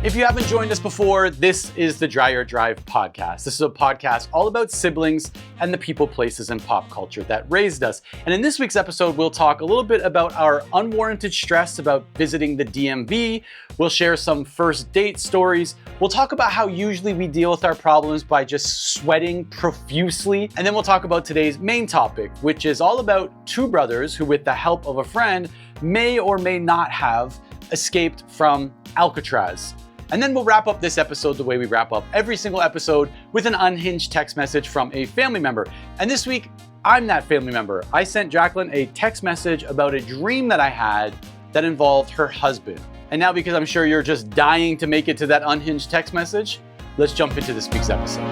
If you haven't joined us before, this is the Dreyer Drive podcast. This is a podcast all about siblings and the people, places, and pop culture that raised us. And in this week's episode, we'll talk a little bit about our unwarranted stress about visiting the DMV. We'll share some first date stories. We'll talk about how usually we deal with our problems by just sweating profusely. And then we'll talk about today's main topic, which is all about two brothers who, with the help of a friend, may or may not have escaped from Alcatraz. And then we'll wrap up this episode the way we wrap up every single episode with an unhinged text message from a family member. And this week, I'm that family member. I sent Jacqueline a text message about a dream that I had that involved her husband. And now, because I'm sure you're just dying to make it to that unhinged text message, let's jump into this week's episode.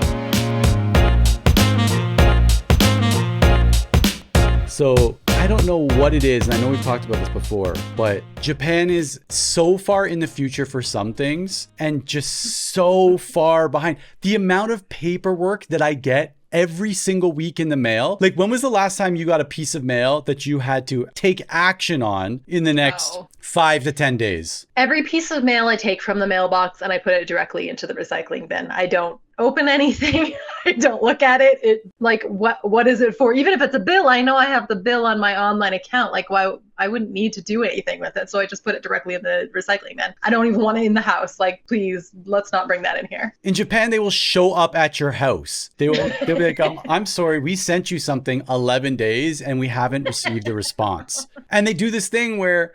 So I don't know what it is, and I know we've talked about this before, but Japan is so far in the future for some things and just so far behind. The amount of paperwork that I get every single week in the mail. Like, when was the last time you got a piece of mail that you had to take action on in the next 5 to 10 days? Every piece of mail I take from the mailbox and I put it directly into the recycling bin. I don't open anything. I don't look at it. What is it for? Even if it's a bill, I know I have the bill on my online account. Like, why I wouldn't need to do anything with it. So I just put it directly in the recycling bin. I don't even want it in the house. Like, please, let's not bring that in here. In Japan, they will show up at your house. They'll be like, I'm sorry, we sent you something 11 days and we haven't received a response. And they do this thing where,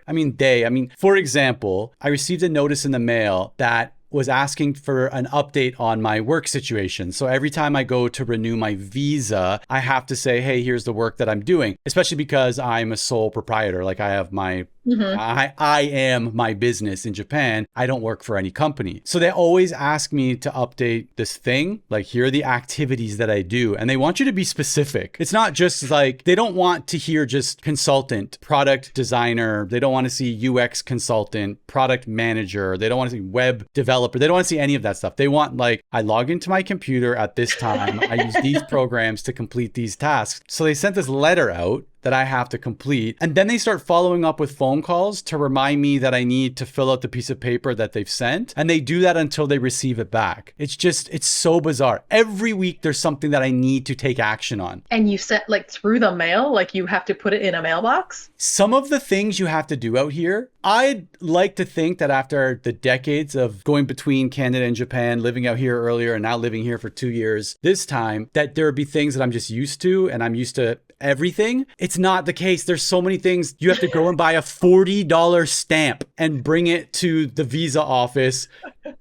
for example, I received a notice in the mail that was asking for an update on my work situation. So every time I go to renew my visa, I have to say, hey, here's the work that I'm doing, especially because I'm a sole proprietor. Like, I have my I am my business in Japan. I don't work for any company. So they always ask me to update this thing. Like, here are the activities that I do. And they want you to be specific. It's not just like, they don't want to hear just consultant, product designer. They don't want to see UX consultant, product manager. They don't want to see web developer. They don't want to see any of that stuff. They want, like, I log into my computer at this time. I use these programs to complete these tasks. So they sent this letter out that I have to complete. And then they start following up with phone calls to remind me that I need to fill out the piece of paper that they've sent. And they do that until they receive it back. It's so bizarre. Every week there's something that I need to take action on. And you sent, like, through the mail, like, you have to put it in a mailbox? Some of the things you have to do out here, I'd like to think that after the decades of going between Canada and Japan, living out here earlier and now living here for 2 years, this time, that there would be things that I'm just used to, and I'm used to everything. It's not the case. There's so many things. You have to go and buy a $40 stamp and bring it to the visa office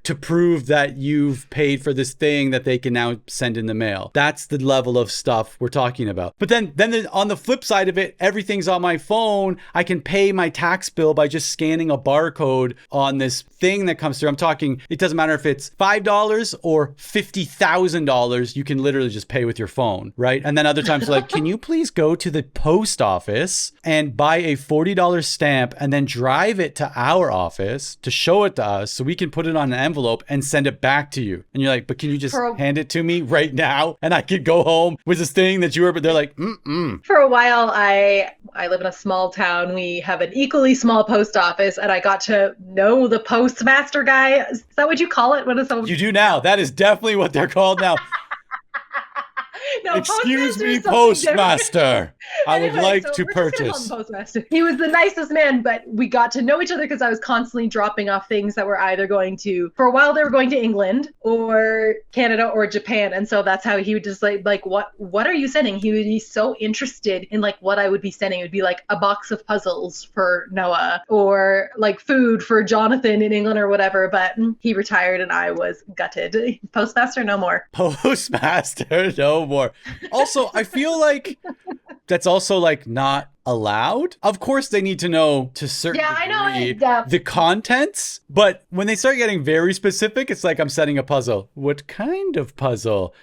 to prove that you've paid for this thing that they can now send in the mail. That's the level of stuff we're talking about. But then on the flip side of it, everything's on my phone. I can pay my tax bill by just scanning a barcode on this thing that comes through. I'm talking, it doesn't matter if it's $5 or $50,000, you can literally just pay with your phone, right? And then other times, like, can you please go to the post office and buy a $40 stamp and then drive it to our office to show it to us so we can put it on an envelope and send it back to you. And you're like, but can you just hand it to me right now? And I could go home with this thing that you were, but they're like, For a while, I live in a small town. We have an equally small post office, and I got to know the postmaster guy. Is that what you call it? What is that? You do now. That is definitely what they're called now. No, excuse me, postmaster. I would like to purchase. Postmaster. He was the nicest man, but we got to know each other because I was constantly dropping off things that were either going to, for a while they were going to England or Canada or Japan. And so that's how he would just like, what are you sending? He would be so interested in, like, what I would be sending. It would be like a box of puzzles for Noah or like food for Jonathan in England or whatever. But he retired and I was gutted. Postmaster, no more. Postmaster, no more. Also, I feel like that's also, like, not allowed. Of course, they need to know to a certain degree the contents, but when they start getting very specific, it's like, I'm setting a puzzle. What kind of puzzle?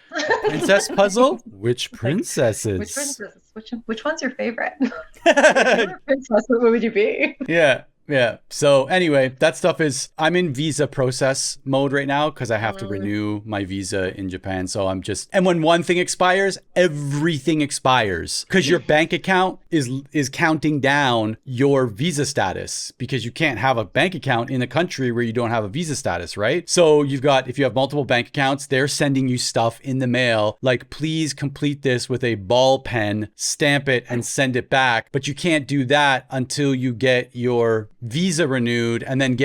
Princess puzzle? Which princesses? Which princesses? Which one's your favorite? Princess, what would you be? Yeah. Yeah. So anyway, that stuff is, I'm in visa process mode right now because I have to renew my visa in Japan. So I'm just, and when one thing expires, everything expires because your bank account is counting down your visa status because you can't have a bank account in a country where you don't have a visa status, right? So you've got, if you have multiple bank accounts, they're sending you stuff in the mail, like, please complete this with a ball pen, stamp it and send it back. But you can't do that until you get your visa renewed, and then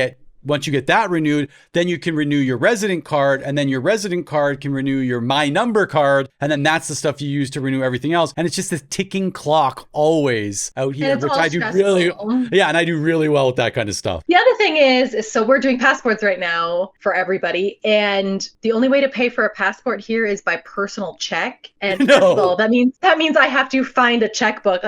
once you get that renewed, then you can renew your resident card, and then your resident card can renew your My Number card, and then that's the stuff you use to renew everything else. And it's just this ticking clock always out here, which I do and I do really well with that kind of stuff. The other thing is so we're doing passports right now for everybody, and the only way to pay for a passport here is by personal check. And first of all, that means I have to find a checkbook,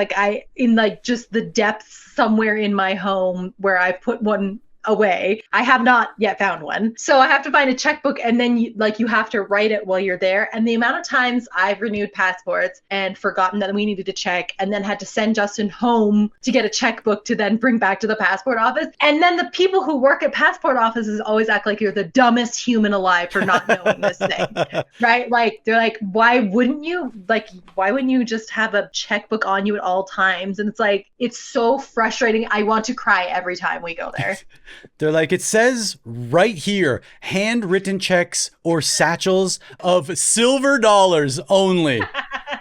just the depths somewhere in my home where I put one away. I have not yet found one. So I have to find a checkbook, and then you have to write it while you're there. And the amount of times I've renewed passports and forgotten that we needed to check, and then had to send Justin home to get a checkbook to then bring back to the passport office. And then the people who work at passport offices always act like you're the dumbest human alive for not knowing this thing, right? Like, they're like, why wouldn't you just have a checkbook on you at all times? And it's like, it's so frustrating. I want to cry every time we go there. They're like, it says right here, handwritten checks or satchels of silver dollars only.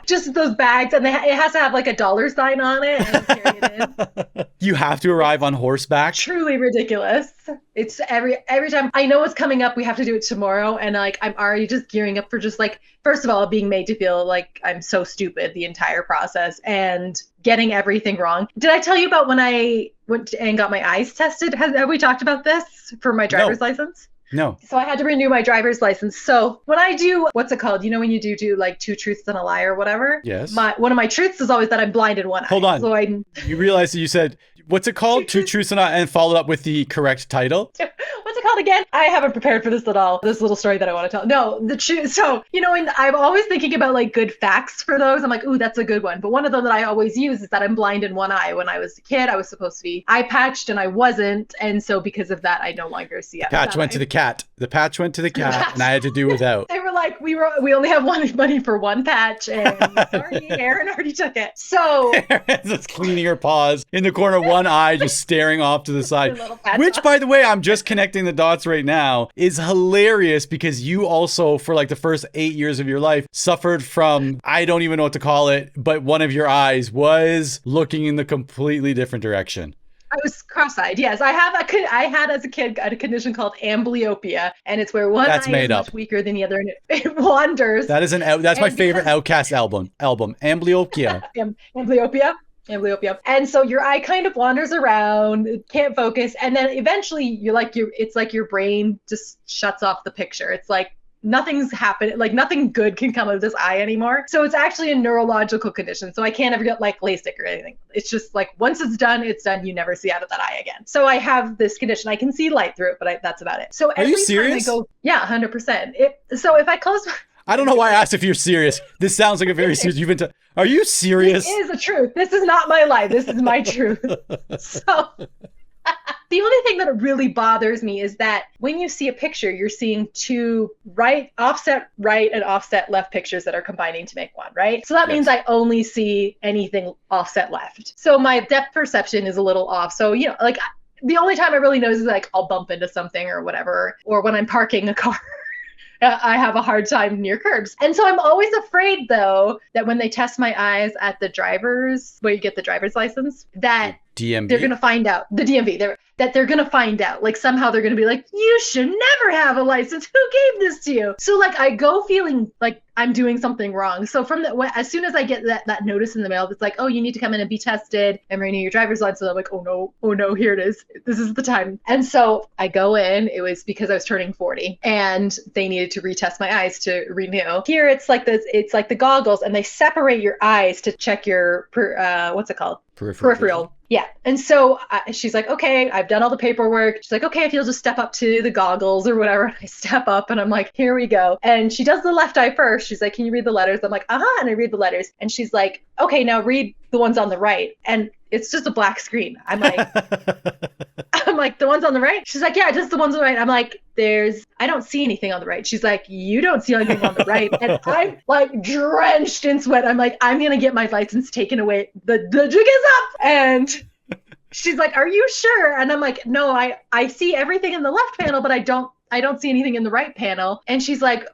Just those bags, and it has to have like a dollar sign on it. And carry it in. You have to arrive on horseback. Truly ridiculous. It's every time I know what's coming up, we have to do it tomorrow, and like I'm already just gearing up for just like, first of all, being made to feel like I'm so stupid the entire process and getting everything wrong. Did I tell you about when I went and got my eyes tested? Have we talked about this for my driver's license? No. So I had to renew my driver's license. So when I do, what's it called? You know, when you do like 2 truths and a lie or whatever? Yes. One of my truths is always that I'm blind in one eye. Hold on. So You realize that you said, what's it called? 2 truths and followed up with the correct title? What's it called again? I haven't prepared for this at all. This little story that I want to tell. No, so, you know, and I'm always thinking about like good facts for those. I'm like, ooh, that's a good one. But one of them that I always use is that I'm blind in one eye. When I was a kid, I was supposed to be eye patched and I wasn't. And so because of that, I no longer see it. Patch went to the cat. The patch went to the cat and I had to do without. They were like, we only have money for one patch, and sorry, Aaron already took it. So Aaron's just cleaning her paws in the corner of one eye, just staring off to the side. Which, by the way, I'm just connecting the dots right now, is hilarious because you also, for like the first 8 years of your life, suffered from, I don't even know what to call it, but one of your eyes was looking in the completely different direction. I was cross-eyed. Yes, I had as a kid a condition called amblyopia, and it's where one eye is much weaker than the other, and it wanders. That's my favorite Outcast album. Amblyopia. Amblyopia. And so your eye kind of wanders around, it can't focus, and then eventually it's like your brain just shuts off the picture. It's like nothing's happened, like nothing good can come of this eye anymore. So it's actually a neurological condition. So I can't ever get like LASIK or anything. It's just like once it's done, you never see out of that eye again. So I have this condition. I can see light through it, but that's about it. So are you serious? Time I go, yeah, 100%. So if I close my I don't know why I asked if you're serious. This sounds like a very serious. Are you serious? This is the truth. This is not my lie. This is my truth. So the only thing that really bothers me is that when you see a picture, you're seeing 2 offset right and offset left pictures that are combining to make one, right? So that means I only see anything offset left. So my depth perception is a little off. So, you know, like the only time I really notice is like I'll bump into something or whatever, or when I'm parking a car. I have a hard time near curbs. And so I'm always afraid, though, that when they test my eyes at the where you get the driver's license, that DMV? They're going to find out. The DMV. They're going to find out. Like somehow they're going to be like, you should never have a license. Who gave this to you? So like I go feeling like I'm doing something wrong. So as soon as I get that notice in the mail, it's like, oh, you need to come in and be tested and renew your driver's license. So I'm like, oh no, here it is. This is the time. And so I go in. It was because I was turning 40 and they needed to retest my eyes to renew. Here it's like the goggles, and they separate your eyes to check your what's it called? Peripheral. Yeah. And so she's like, okay, I've done all the paperwork. She's like, okay, if you'll just step up to the goggles or whatever. I step up and I'm like, here we go. And she does the left eye first. She's like, can you read the letters? I'm like, uh-huh. And I read the letters. And she's like, okay, now read the ones on the right. And it's just a black screen. I'm like, I'm like, the ones on the right? She's like, yeah, just the ones on the right. I'm like, I don't see anything on the right. She's like, you don't see anything on the right. And I'm like drenched in sweat. I'm like, I'm going to get my license taken away. The jig is up. And she's like, are you sure? And I'm like, no, I see everything in the left panel, but I don't see anything in the right panel. And she's like,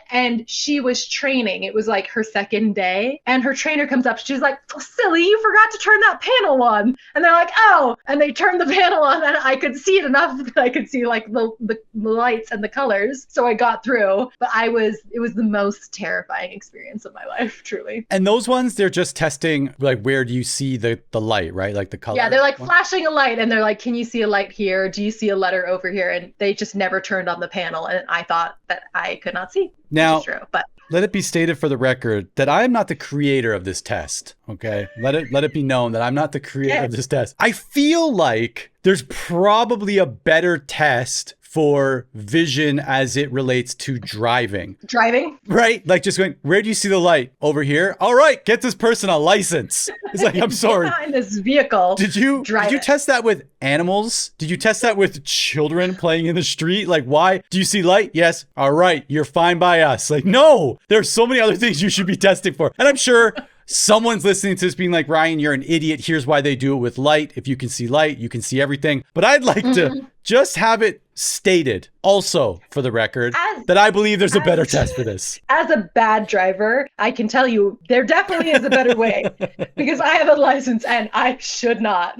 and she was training. It was like her second day. And her trainer comes up. She's like, silly, you forgot to turn that panel on. And they're like, oh. And they turned the panel on and I could see it enough that I could see like the lights and the colors. So I got through. But it was the most terrifying experience of my life, truly. And those ones, they're just testing, like, where do you see the light, right? Like the color. Yeah, they're like flashing a light and they're like, can you see a light here? Do you see a letter over here? And they just never turned on the panel. And I thought that I could not see. Now, true, but let it be stated for the record that I am not the creator of this test. Okay, let it be known that I'm not the creator of this test. I feel like there's probably a better test for vision as it relates to driving. Driving? Right? Like just going, where do you see the light? Over here? All right, get this person a license. It's like, I'm sorry. Get in this vehicle. Did you test that with animals? Did you test that with children playing in the street? Like, why? Do you see light? Yes. All right, you're fine by us. Like, no, there's so many other things you should be testing for. And I'm sure someone's listening to this being like, Ryan, you're an idiot. Here's why they do it with light. If you can see light, you can see everything. But I'd like to just have it stated also for the record that I believe there's a better test for this. As a bad driver, I can tell you there definitely is a better way because I have a license and I should not.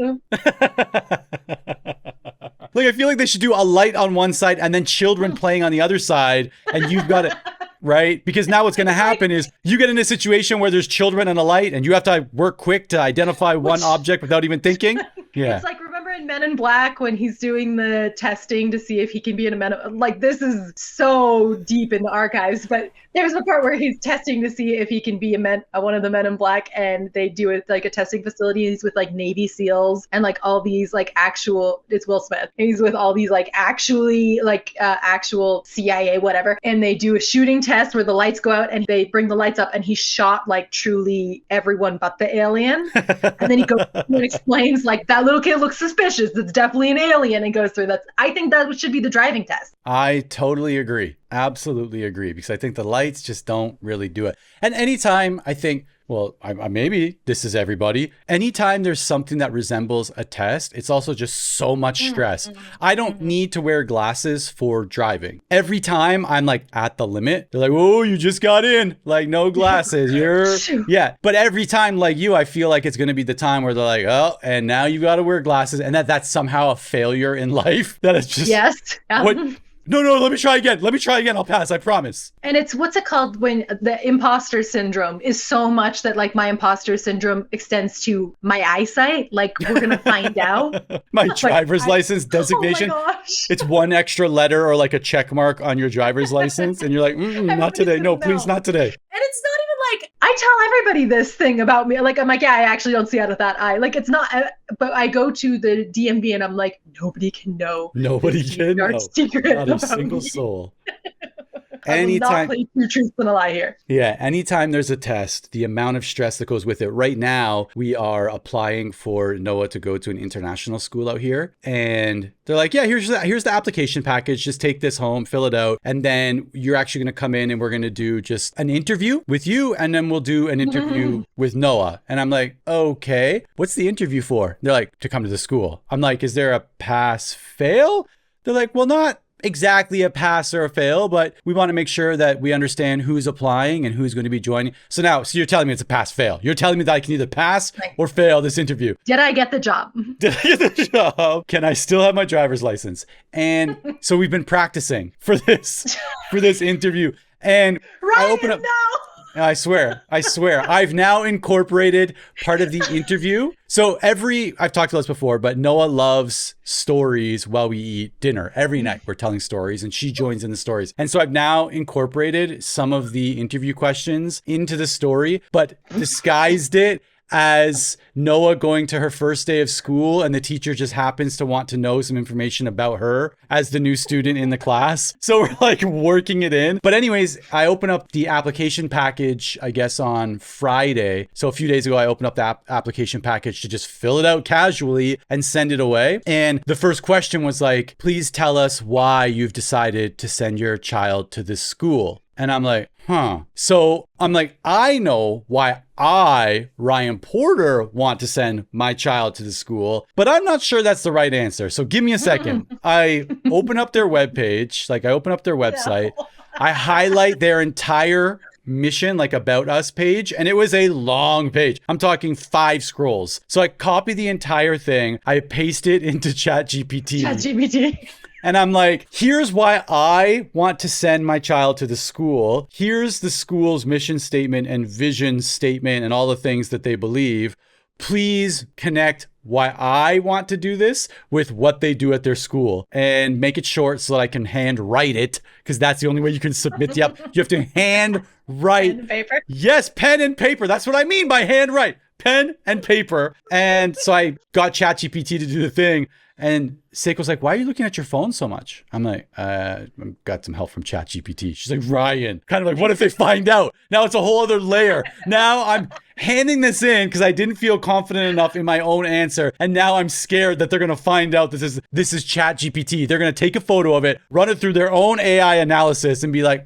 Like, I feel like they should do a light on one side and then children playing on the other side, and you've got it. Right? Because now what's going to happen is you get in a situation where there's children and a light and you have to work quick to identify one object without even thinking. Yeah. It's like, remember in Men in Black when he's doing the testing to see if he can be in a like, this is so deep in the archives, but there's a part where he's testing to see if he can be one of the Men in Black, and they do it like a testing facilities with like Navy SEALs and like all these like it's Will Smith. And he's with all these like actual CIA, whatever. And they do a shooting test where the lights go out and they bring the lights up and he shot like truly everyone but the alien. And then he goes and explains like, that little kid looks suspicious. It's definitely an alien, and goes through that. I think that should be the driving test. I totally agree. Absolutely agree. Because I think the lights just don't really do it. And anytime I think, well, maybe this is everybody. Anytime there's something that resembles a test, it's also just so much stress. I don't need to wear glasses for driving. Every time I'm like at the limit, they're like, "Oh, you just got in. Like, no glasses. Yeah." But every time, like you, I feel like it's going to be the time where they're like, "Oh, and now you got to wear glasses," and that's somehow a failure in life. That it's just what. No, let me try again. I'll pass. I promise. And it's, what's it called when the imposter syndrome is so much that like my imposter syndrome extends to my eyesight. Like, we're going to find out. My driver's license designation. Oh my gosh. It's one extra letter or like a check mark on your driver's license. And you're like, not today. No, please, not today. And it's not even like, I tell everybody this thing about me. Like, I'm like, yeah, I actually don't see out of that eye. Like, it's not, but I go to the DMV and I'm like, nobody can know. Nobody can know. Secret. Not a single soul. Anytime, I will not play two truths and a lie here. Yeah, anytime there's a test, the amount of stress that goes with it. Right now, we are applying for Noah to go to an international school out here. And they're like, yeah, here's the application package. Just take this home, fill it out. And then you're actually going to come in and we're going to do just an interview with you. And then we'll do an interview with Noah. And I'm like, okay, what's the interview for? They're like, to come to the school. I'm like, is there a pass fail? They're like, well, not exactly a pass or a fail, but we want to make sure that we understand who's applying and who's going to be joining. So you're telling me it's a pass fail. You're telling me that I can either pass or fail this interview. Did I get the job? Did I get the job? Can I still have my driver's license? And so we've been practicing for this interview. And Ryan, I open up. No. I swear, I've now incorporated part of the interview. So I've talked about this before, but Noah loves stories while we eat dinner. Every night we're telling stories and she joins in the stories. And so I've now incorporated some of the interview questions into the story, but disguised it as Noah going to her first day of school, and the teacher just happens to want to know some information about her as the new student in the class. So we're like working it in. But anyways, I open up the application package, I guess on Friday. So a few days ago, I opened up the application package to just fill it out casually and send it away. And the first question was like, please tell us why you've decided to send your child to this school. And I'm like, So I'm like, I know why I, Ryan Porter, want to send my child to the school, but I'm not sure that's the right answer. So give me a second. I open up their webpage, I open up their website. No. I highlight their entire mission, about us page, and it was a long page. I'm talking 5 scrolls. So I copy the entire thing. I paste it into ChatGPT. And I'm like, here's why I want to send my child to the school. Here's the school's mission statement and vision statement and all the things that they believe. Please connect why I want to do this with what they do at their school, and make it short so that I can hand write it, because that's the only way you can submit the app. You have to hand write. Pen and paper? Yes, pen and paper. That's what I mean by hand write. Pen and paper. And so I got ChatGPT to do the thing. And Seiko's like, why are you looking at your phone so much? I'm like, I've got some help from ChatGPT. She's like, Ryan, kind of like, what if they find out? Now it's a whole other layer. Now I'm handing this in because I didn't feel confident enough in my own answer. And now I'm scared that they're going to find out this is ChatGPT. They're going to take a photo of it, run it through their own AI analysis and be like,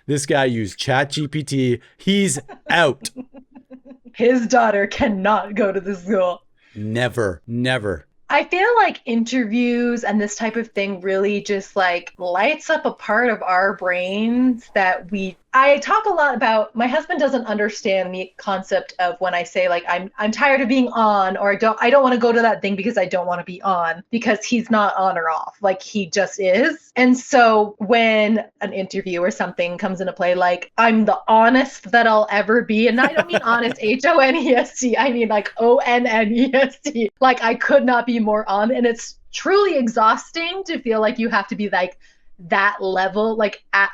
this guy used ChatGPT. He's out. His daughter cannot go to the school. Never. I feel like interviews and this type of thing really just lights up a part of our brains that I talk a lot about. My husband doesn't understand the concept of when I say I'm tired of being on, or I don't want to go to that thing because I don't want to be on, because he's not on or off. He just is. And so when an interview or something comes into play, I'm the honest that I'll ever be. And I don't mean honest, HONEST. I mean ONNEST. I could not be more on. And it's truly exhausting to feel like you have to be that level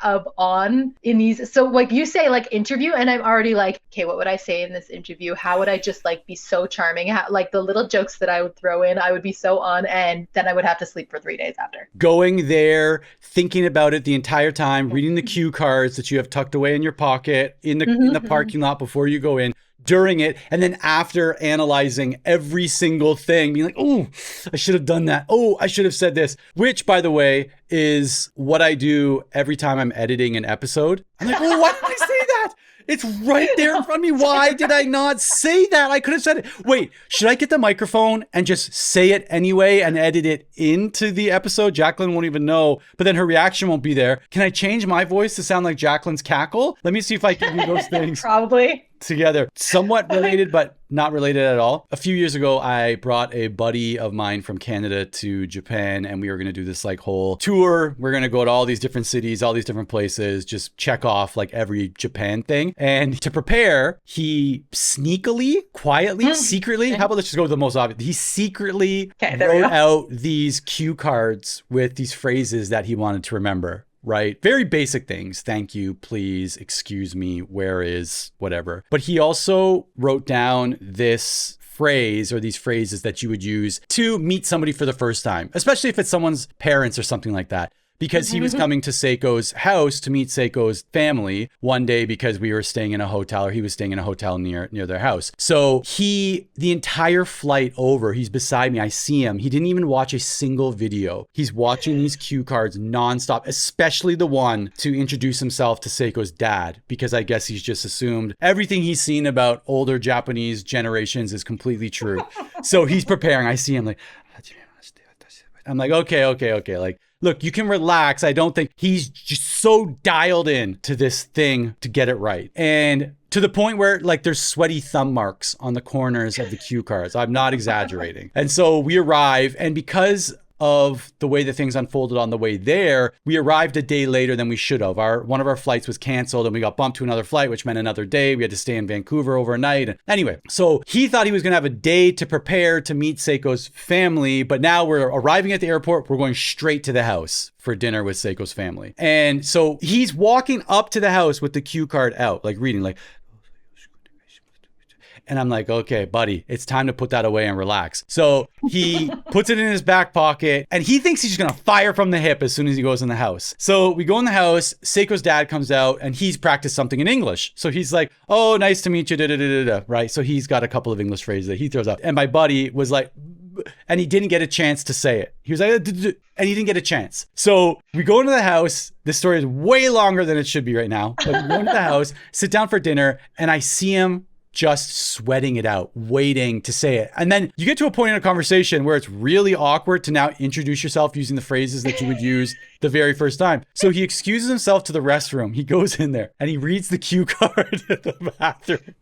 of on in these. So you say interview, and I'm already okay, what would I say in this interview? How would I just be so charming? How, the little jokes that I would throw in, I would be so on, and then I would have to sleep for 3 days after. Going there, thinking about it the entire time, reading the cue cards that you have tucked away in your pocket in the parking lot before you go in, during it, and then after analyzing every single thing, being like, oh, I should have done that. Oh, I should have said this, which, by the way, is what I do every time I'm editing an episode. I'm like, oh, why did I say that? It's right there in front of me. Why did I not say that? I could have said it. Wait, should I get the microphone and just say it anyway and edit it into the episode? Jacqueline won't even know, but then her reaction won't be there. Can I change my voice to sound like Jacqueline's cackle? Let me see if I can do those things. Probably. Together. Somewhat related, but not related at all. A few years ago, I brought a buddy of mine from Canada to Japan, and we were going to do this whole tour. We're going to go to all these different cities, all these different places, just check off every Japan thing. And to prepare, he sneakily, quietly, secretly, how about let's just go with the most obvious. He secretly wrote out these cue cards with these phrases that he wanted to remember. Right? Very basic things. Thank you, please, excuse me, where is, whatever. But he also wrote down this phrase or these phrases that you would use to meet somebody for the first time, especially if it's someone's parents or something like that. Because he was coming to Seiko's house to meet Seiko's family one day because we were staying in a hotel, or he was staying in a hotel near their house. So the entire flight over, he's beside me. I see him. He didn't even watch a single video. He's watching these cue cards nonstop, especially the one to introduce himself to Seiko's dad, because I guess he's just assumed everything he's seen about older Japanese generations is completely true. So he's preparing. I see him I'm like, okay. Look, you can relax. I don't think he's just so dialed in to this thing to get it right. And to the point where there's sweaty thumb marks on the corners of the cue cards. I'm not exaggerating. And so we arrive, and because of the way that things unfolded on the way there, we arrived a day later than we should have. One of our flights was canceled, and we got bumped to another flight, which meant another day. We had to stay in Vancouver overnight. And anyway, so he thought he was going to have a day to prepare to meet Seiko's family, but now we're arriving at the airport. We're going straight to the house for dinner with Seiko's family. And so he's walking up to the house with the cue card out, reading, And I'm like, okay, buddy, it's time to put that away and relax. So he puts it in his back pocket and he thinks he's going to fire from the hip as soon as he goes in the house. So we go in the house, Seiko's dad comes out and he's practiced something in English. So he's like, oh, nice to meet you, right? So he's got a couple of English phrases that he throws out. And my buddy was like, and he didn't get a chance to say it. He was like, and he didn't get a chance. So we go into the house. This story is way longer than it should be right now. But we go into the house, sit down for dinner, and I see him just sweating it out, waiting to say it. And then you get to a point in a conversation where it's really awkward to now introduce yourself using the phrases that you would use the very first time. So he excuses himself to the restroom. He goes in there and he reads the cue card at the bathroom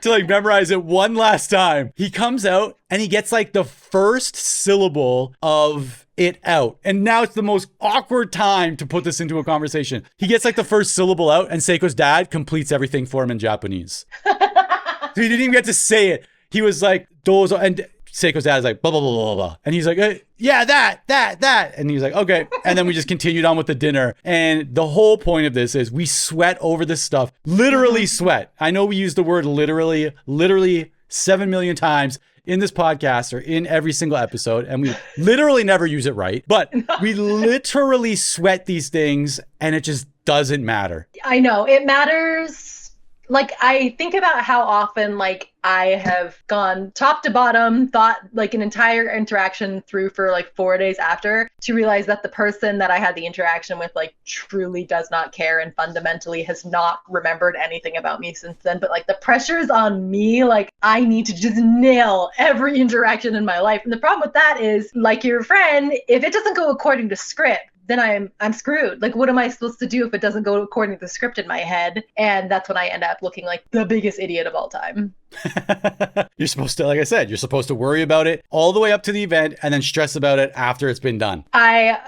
to like memorize it one last time. He comes out and he gets like the first syllable of it out. And now it's the most awkward time to put this into a conversation. He gets like the first syllable out and Seiko's dad completes everything for him in Japanese. So he didn't even get to say it. He was like, dozo, and Seiko's dad is like, blah, blah, blah, blah, blah. And he's like, yeah, that. And he's like, okay. And then we just continued on with the dinner. And the whole point of this is we sweat over this stuff, literally sweat. I know we use the word literally 7 million times in this podcast or in every single episode. And we literally never use it right, but we literally sweat these things and it just doesn't matter. I know it matters. Like, I think about how often, like, I have gone top to bottom, thought like an entire interaction through for like 4 days after to realize that the person that I had the interaction with, like, truly does not care and fundamentally has not remembered anything about me since then. But like the pressure's on me, like I need to just nail every interaction in my life. And the problem with that is, like your friend, if it doesn't go according to script, then I'm screwed. Like, what am I supposed to do if it doesn't go according to the script in my head? And that's when I end up looking like the biggest idiot of all time. You're supposed to, like I said, you're supposed to worry about it all the way up to the event and then stress about it after it's been done. I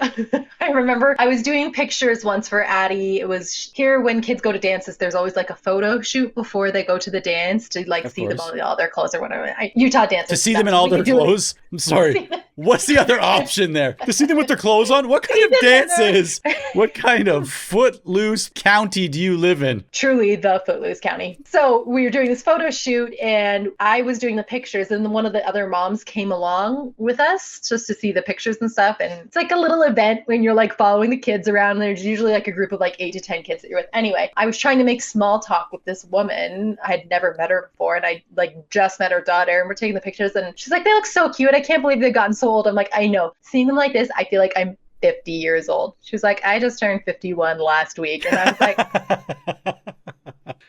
remember I was doing pictures once for Addie. It was here when kids go to dances, there's always like a photo shoot before they go to the dance to like see them all their clothes or whatever. Utah dances. To see them in all their clothes? I'm sorry. What's the other option there? To see them with their clothes on? What kind of dances? What kind of footloose county do you live in? Truly the footloose county. So we were doing this photo shoot and I was doing the pictures and then one of the other moms came along with us just to see the pictures and stuff. And it's like a little event when you're like following the kids around. There's usually like a group of like 8 to 10 kids that you're with. Anyway, I was trying to make small talk with this woman. I had never met her before and I like just met her daughter and we're taking the pictures and she's like, they look so cute. I can't believe they've gotten so old. I'm like, I know. Seeing them like this, I feel like I'm 50 years old. She was like, I just turned 51 last week. And I was like,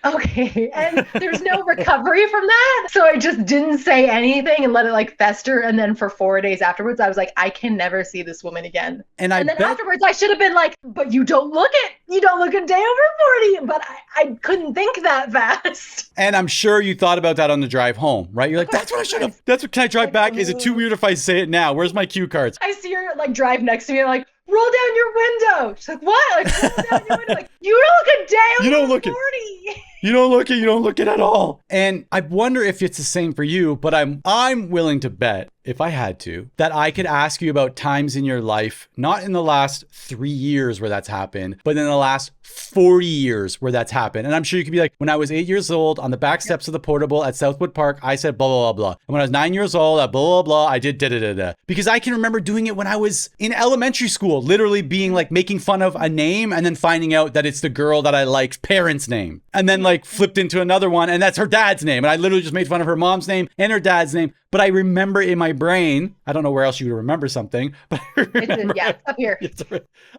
okay. And there's no recovery from that. So I just didn't say anything and let it like fester. And then for 4 days afterwards, I was like, I can never see this woman again. And then afterwards, I should have been like, but you don't look a day over 40. But I couldn't think that fast. And I'm sure you thought about that on the drive home, right? You're like, that's what I should have. That's what, can I drive back? Is it too weird if I say it now? Where's my cue cards? I see her like drive next to me. I'm like, roll down your window. She's like, what? Like, roll down your window. Like, you don't look a day over 40. You don't look it at all. And I wonder if it's the same for you, but I'm willing to bet, if I had to, that I could ask you about times in your life, not in the last 3 years where that's happened, but in the last 40 years where that's happened. And I'm sure you could be like, when I was 8 years old on the back steps of the portable at Southwood Park, I said blah, blah, blah, blah. And when I was 9 years old at blah, blah, blah, I did da, da, da, da. Because I can remember doing it when I was in elementary school, literally being like making fun of a name and then finding out that it's the girl that I like's parents' name. And then like flipped into another one and that's her dad's name. And I literally just made fun of her mom's name and her dad's name. But I remember in my brain, I don't know where else you would remember something, but it's up here.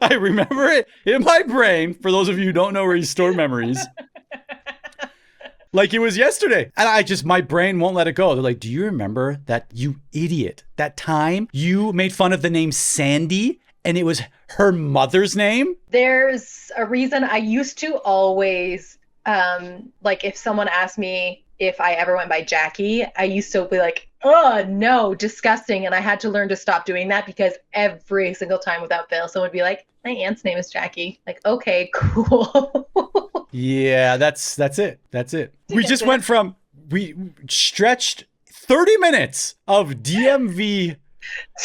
I remember it in my brain, for those of you who don't know where you store memories, like it was yesterday. And my brain won't let it go. They're like, do you remember that, you idiot, that time you made fun of the name Sandy and it was her mother's name? There's a reason I used to always, like if someone asked me if I ever went by Jackie, I used to be like, oh no, disgusting. And I had to learn to stop doing that because every single time without fail, someone would be like, my aunt's name is Jackie. Like, okay, cool. Yeah, that's it. We stretched 30 minutes of DMV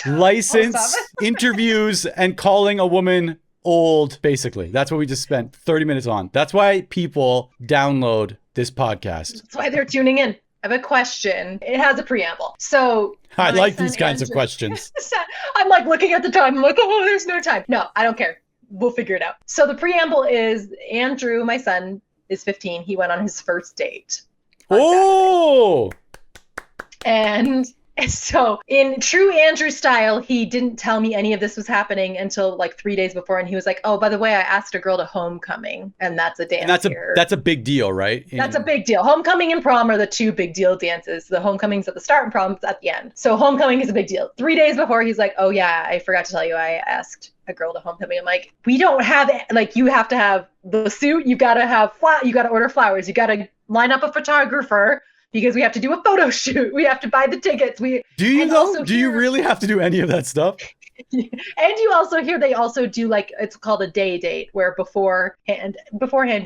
license interviews and calling a woman old, basically. That's what we just spent 30 minutes on. That's why people download this podcast. That's why they're tuning in. I have a question. It has a preamble. So I my like son these kinds of Andrew- questions. I'm like looking at the time. I'm like, oh, there's no time. No, I don't care. We'll figure it out. So the preamble is Andrew, my son, is 15. He went on his first date on Oh, Saturday. And so in true Andrew style, he didn't tell me any of this was happening until like 3 days before. And he was like, oh, by the way, I asked a girl to homecoming. And that's a dance and that's a big deal, right? That's a big deal. Homecoming and prom are the two big deal dances. The homecoming's at the start and prom's at the end. So homecoming is a big deal. 3 days before, he's like, oh yeah, I forgot to tell you, I asked a girl to homecoming. I'm like, we don't have, like, you have to have the suit. You got to have, you got to order flowers. You got to line up a photographer because we have to do a photo shoot. We have to buy the tickets. Do you though? Do you really have to do any of that stuff? And you also hear they also do, like, it's called a day date, where beforehand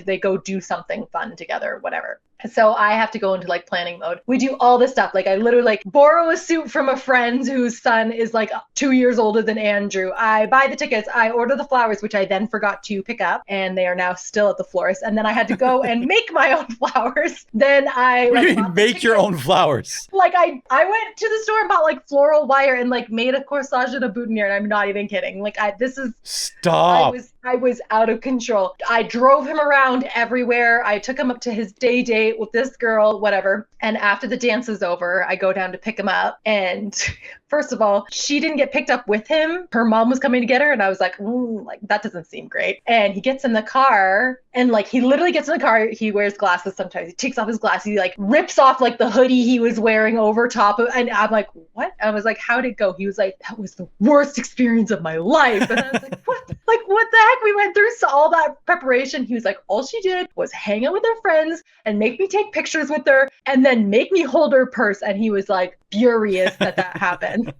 they go do something fun together, whatever. So I have to go into like planning mode. We do all this stuff. Like I literally like borrow a suit from a friend whose son is like 2 years older than Andrew. I buy the tickets. I order the flowers, which I then forgot to pick up, and they are now still at the florist. And then I had to go and make my own flowers. Then I make your own flowers. Like I went to the store and bought like floral wire and like made a corsage and a boutonniere. And I'm not even kidding. Like Stop. I was out of control. I drove him around everywhere. I took him up to his day date with this girl, whatever. And after the dance is over, I go down to pick him up. And first of all, she didn't get picked up with him. Her mom was coming to get her. And I was like, like that doesn't seem great. And he gets in the car and like he literally gets in the car. He wears glasses sometimes. He takes off his glasses. He like rips off like the hoodie he was wearing over top of. And I'm like, what? And I was like, how'd it go? He was like, that was the worst experience of my life. And I was like, what? Like, what the heck? We went through all that preparation. He was like, all she did was hang out with her friends and make me take pictures with her and then make me hold her purse. And he was like furious that happened.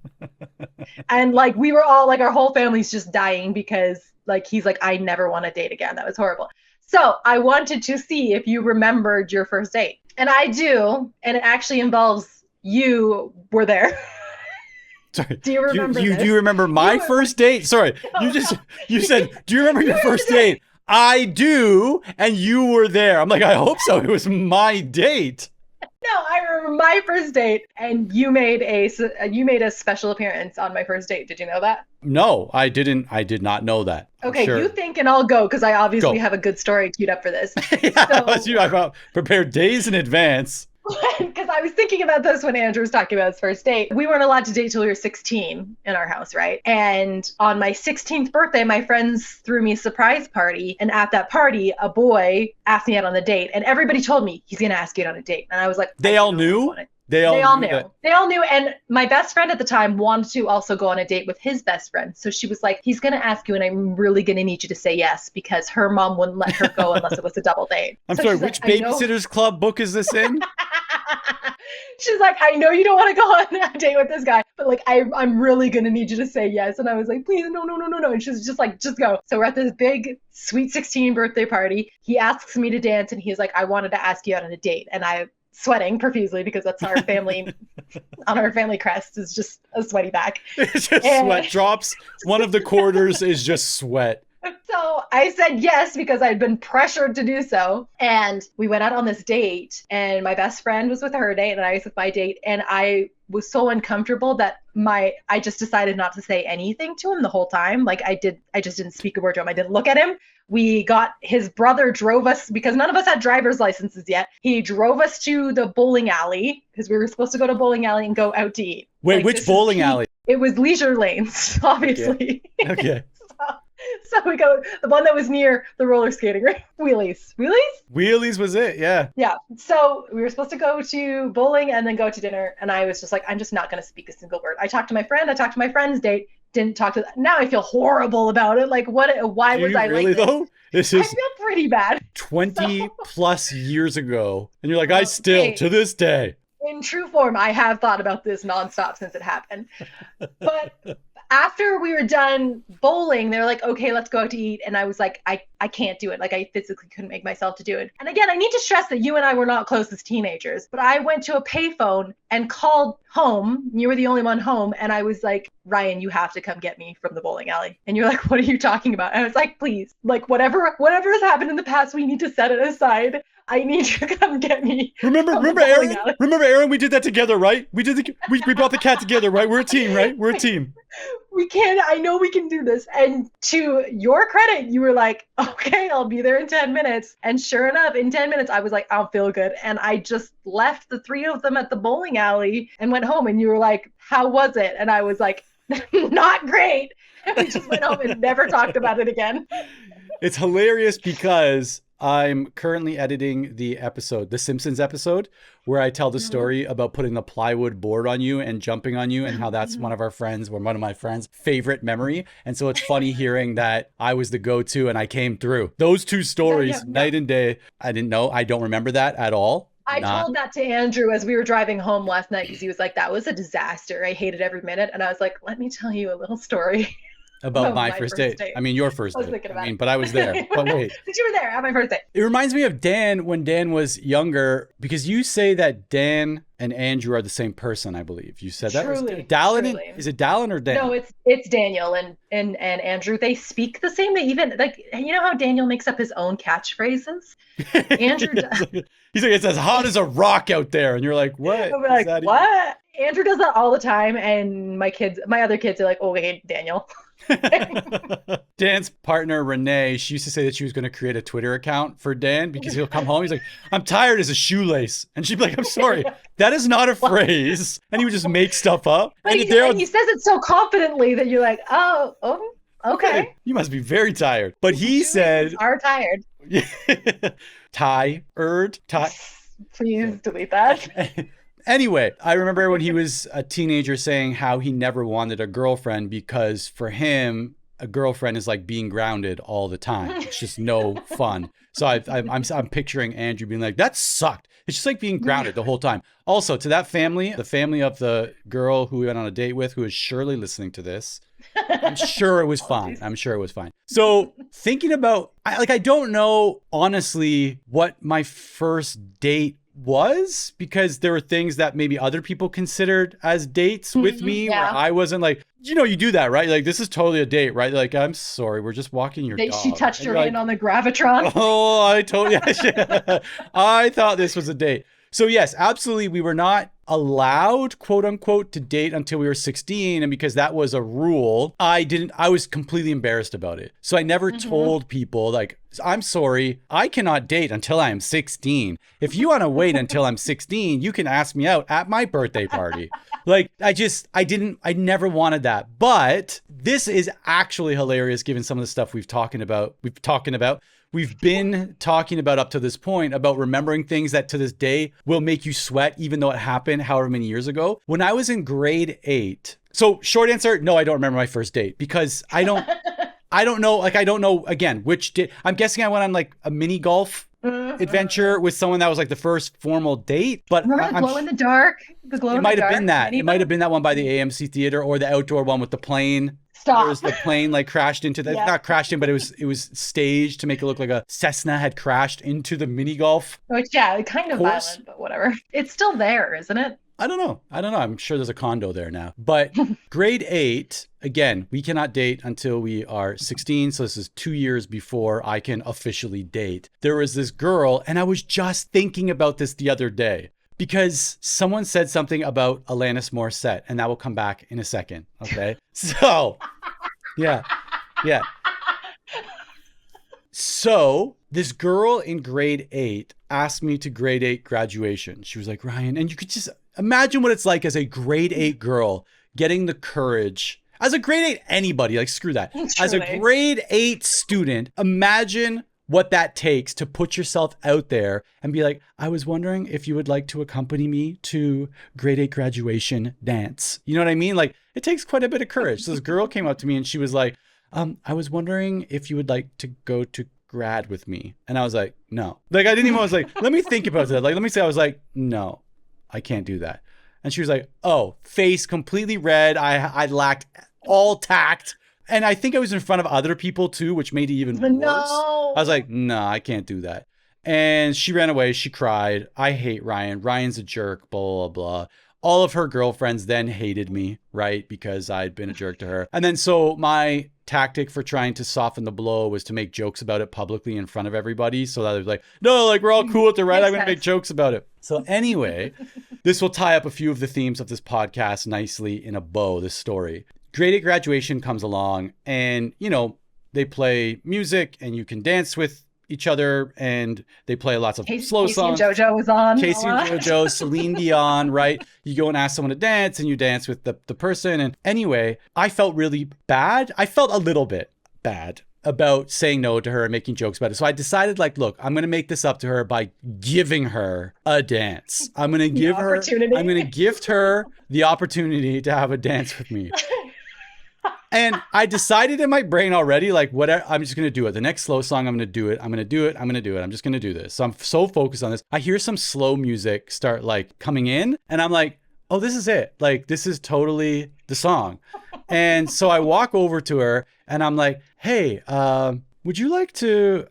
And like, we were all like, our whole family's just dying because like, he's like, I never want to date again. That was horrible. So I wanted to see if you remembered your first date. And I do. And it actually involves you were there. Sorry. Do you remember this? Do you remember my first date? Sorry. You said, do you remember your first date? I do. And you were there. I'm like, I hope so. It was my date. No, I remember my first date, and you made a special appearance on my first date. Did you know that? No, I didn't. I did not know that. Okay, sure. You think and I'll go because I obviously have a good story queued up for this. I've prepared days in advance. Because I was thinking about this when Andrew was talking about his first date. We weren't allowed to date till we were 16 in our house, right? And on my 16th birthday, my friends threw me a surprise party. And at that party, a boy asked me out on a date. And everybody told me he's going to ask you out on a date. And I was like, they all knew? They all knew. They all knew. And my best friend at the time wanted to also go on a date with his best friend. So she was like, he's going to ask you, and I'm really going to need you to say yes, because her mom wouldn't let her go unless it was a double date. I'm sorry, which Babysitter's Club book is this in? She's like, I know you don't want to go on a date with this guy, but like, I'm really going to need you to say yes. And I was like, please, no. And she's just like, just go. So we're at this big sweet 16 birthday party. He asks me to dance, and he's like, I wanted to ask you out on a date. And I sweating profusely because that's our family on our family crest is just a sweaty back. It's just sweat drops. One of the quarters is just sweat. So I said yes because I'd been pressured to do so. And we went out on this date, and my best friend was with her date and I was with my date. And I was so uncomfortable that I just decided not to say anything to him the whole time. Like I just didn't speak a word to him. I didn't look at him. His brother drove us because none of us had driver's licenses yet. He drove us to the bowling alley because we were supposed to go to bowling alley and go out to eat. Wait, like, which bowling alley? It was Leisure Lanes, obviously. Okay. So we go, the one that was near the roller skating rink. Wheelies was it, yeah. Yeah, so we were supposed to go to bowling and then go to dinner, and I was just like, I'm just not going to speak a single word. I talked to my friend's date, didn't talk to, now I feel horrible about it. Like, why was I really, like this? Though? This is I feel pretty bad. 20 plus years ago, and you're like, I still, to this day. In true form, I have thought about this nonstop since it happened. But after we were done bowling. They're like, okay, let's go out to eat. And I was like, I can't do it. Like, I physically couldn't make myself to do it. And again, I need to stress that you and I were not close as teenagers, but I went to a payphone and called home. You were the only one home. And I was like, Ryan, you have to come get me from the bowling alley. And you're like, what are you talking about? And I was like, please, like whatever has happened in the past, we need to set it aside. I need you to come get me. Remember Aaron? Remember Aaron? We did that together, right? We brought the cat together, right? We're a team, right? We're a team. We can. I know we can do this. And to your credit, you were like, okay, I'll be there in 10 minutes. And sure enough, in 10 minutes, I was like, I'll feel good. And I just left the three of them at the bowling alley and went home. And you were like, how was it? And I was like, not great. And we just went home and never talked about it again. It's hilarious because I'm currently editing the Simpsons episode, where I tell the story about putting the plywood board on you and jumping on you, and how that's one of my friends' favorite memory. And so it's funny hearing that I was the go-to and I came through. Those two stories, night and day. I don't remember that at all. I told that to Andrew as we were driving home last night, because he was like, that was a disaster. I hated every minute. And I was like, let me tell you a little story. About my first date. I mean, your first date. But I was there. But wait. But you were there at my first date. It reminds me of Dan when Dan was younger, because you say that Dan and Andrew are the same person, I believe. You said that. Truly, Is it Dallin or Dan? No, it's Daniel and Andrew. They speak the same. They even, like, you know how Daniel makes up his own catchphrases? Andrew does. He's like, it's as hot as a rock out there. And you're like, what? I'm like, what? Andrew does that all the time. And my other kids are like, okay, Daniel. Dan's partner, Renee, she used to say that she was going to create a Twitter account for Dan, because he'll come home. He's like, I'm tired as a shoelace. And she'd be like, I'm sorry, that is not a phrase. And he would just make stuff up. But he says it so confidently that you're like, oh, okay. You must be very tired. But he said, are tired. Tired. Please delete that. Anyway, I remember when he was a teenager saying how he never wanted a girlfriend, because for him, a girlfriend is like being grounded all the time. It's just no fun. So I'm picturing Andrew being like, that sucked. It's just like being grounded the whole time. Also, to that family, the family of the girl who we went on a date with, who is surely listening to this, I'm sure it was fine. So thinking about, I don't know, honestly, what my first date was, because there were things that maybe other people considered as dates with me, where I wasn't like, you do that, right? Like, this is totally a date, right? Like, I'm sorry, we're just walking your dog. She touched her hand on the gravitron. Oh, I thought this was a date. So yes, absolutely, we were not allowed, quote unquote, to date until we were 16. And because that was a rule, I was completely embarrassed about it. So I never told people, like, I'm sorry, I cannot date until I am 16. If you want to wait until I'm 16, you can ask me out at my birthday party. Like, I never wanted that. But this is actually hilarious, given some of the stuff we've been talking about up to this point, about remembering things that to this day will make you sweat, even though it happened however many years ago. When I was in grade 8, so short answer, no, I don't remember my first date, because I don't know, like, I don't know, again, which date. I'm guessing I went on like a mini golf adventure with someone that was like the first formal date. But remember the glow in the dark? It might have been that. It might have been that one by the AMC theater, or the outdoor one with the plane. Stop. Whereas the plane like crashed into not crashed in, but it was staged to make it look like a Cessna had crashed into the mini golf. Which, yeah, kind of violent, but whatever. It's still there, isn't it? I don't know. I'm sure there's a condo there now. But grade 8, again, we cannot date until we are 16. So this is 2 years before I can officially date. There was this girl, and I was just thinking about this the other day, because someone said something about Alanis Morissette, and that will come back in a second. Okay. So, yeah. So this girl in grade 8 asked me to grade 8 graduation. She was like, Ryan, and you could just imagine what it's like as a grade 8 girl getting the courage. As a grade 8, anybody, like, screw that. Truly. As a grade 8 student, imagine what that takes to put yourself out there and be like, I was wondering if you would like to accompany me to grade 8 graduation dance. You know what I mean? Like, it takes quite a bit of courage. So this girl came up to me and she was like, I was wondering if you would like to go to grad with me. And I was like, no. Like, I was like, let me think about that. Like, let me say, I was like, no, I can't do that. And she was like, oh, face completely red. I lacked all tact. And I think I was in front of other people too, which made it even worse. No. I was like, no, I can't do that. And she ran away. She cried. I hate Ryan. Ryan's a jerk, blah, blah, blah. All of her girlfriends then hated me, right? Because I'd been a jerk to her. And then so my tactic for trying to soften the blow was to make jokes about it publicly in front of everybody. So that I was like, no, like we're all cool with it, right? I'm going to make jokes about it. So anyway, this will tie up a few of the themes of this podcast nicely in a bow, this story. Grade 8 graduation comes along and, you know, they play music and you can dance with each other, and they play lots of slow songs. Casey and JoJo was on. Casey and JoJo, Celine Dion, right? You go and ask someone to dance and you dance with the person. And anyway, I felt really bad. I felt a little bit bad about saying no to her and making jokes about it. So I decided, like, look, I'm going to make this up to her by giving her a dance. I'm going to give her, I'm going to gift her the opportunity to have a dance with me. And I decided in my brain already, like, whatever, I'm just going to do it. The next slow song, I'm going to do it. I'm going to do it. I'm going to do it. I'm just going to do this. So I'm so focused on this. I hear some slow music start like coming in and I'm like, oh, this is it. Like, this is totally the song. And so I walk over to her and I'm like, hey, would you like to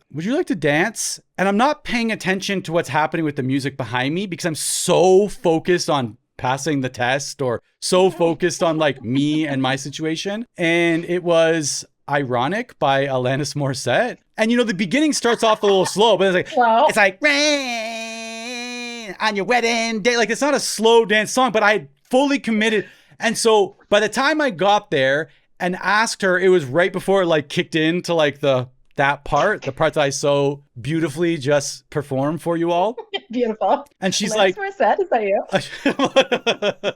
dance? And I'm not paying attention to what's happening with the music behind me because I'm so focused on passing the test or so focused on like me and my situation. And it was Ironic by Alanis Morissette. And you know, the beginning starts off a little slow, but it's like rain on your wedding day. Like, it's not a slow dance song, but I fully committed. And so by the time I got there and asked her, it was right before it like kicked into like the part that I so beautifully just performed for you all. Beautiful. And she's like, Morissette, is that you?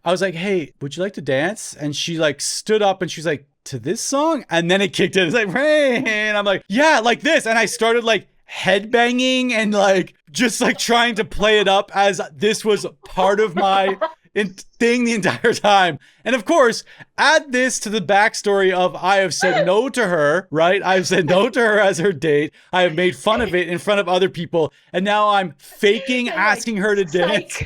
I was like, hey, would you like to dance? And she like stood up and she's like, to this song? And then it kicked in. It's like, rain. And I'm like, yeah, like this. And I started like headbanging and like just like trying to play it up as this was part of my thing the entire time. And of course, add this to the backstory of I have said no to her, right? I've said no to her as her date. I have made fun of it in front of other people. And now I'm faking asking her to dance.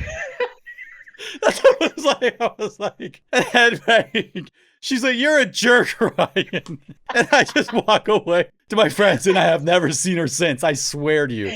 That's what I was like headbanging. She's like, you're a jerk, Ryan. And I just walk away to my friends and I have never seen her since. I swear to you.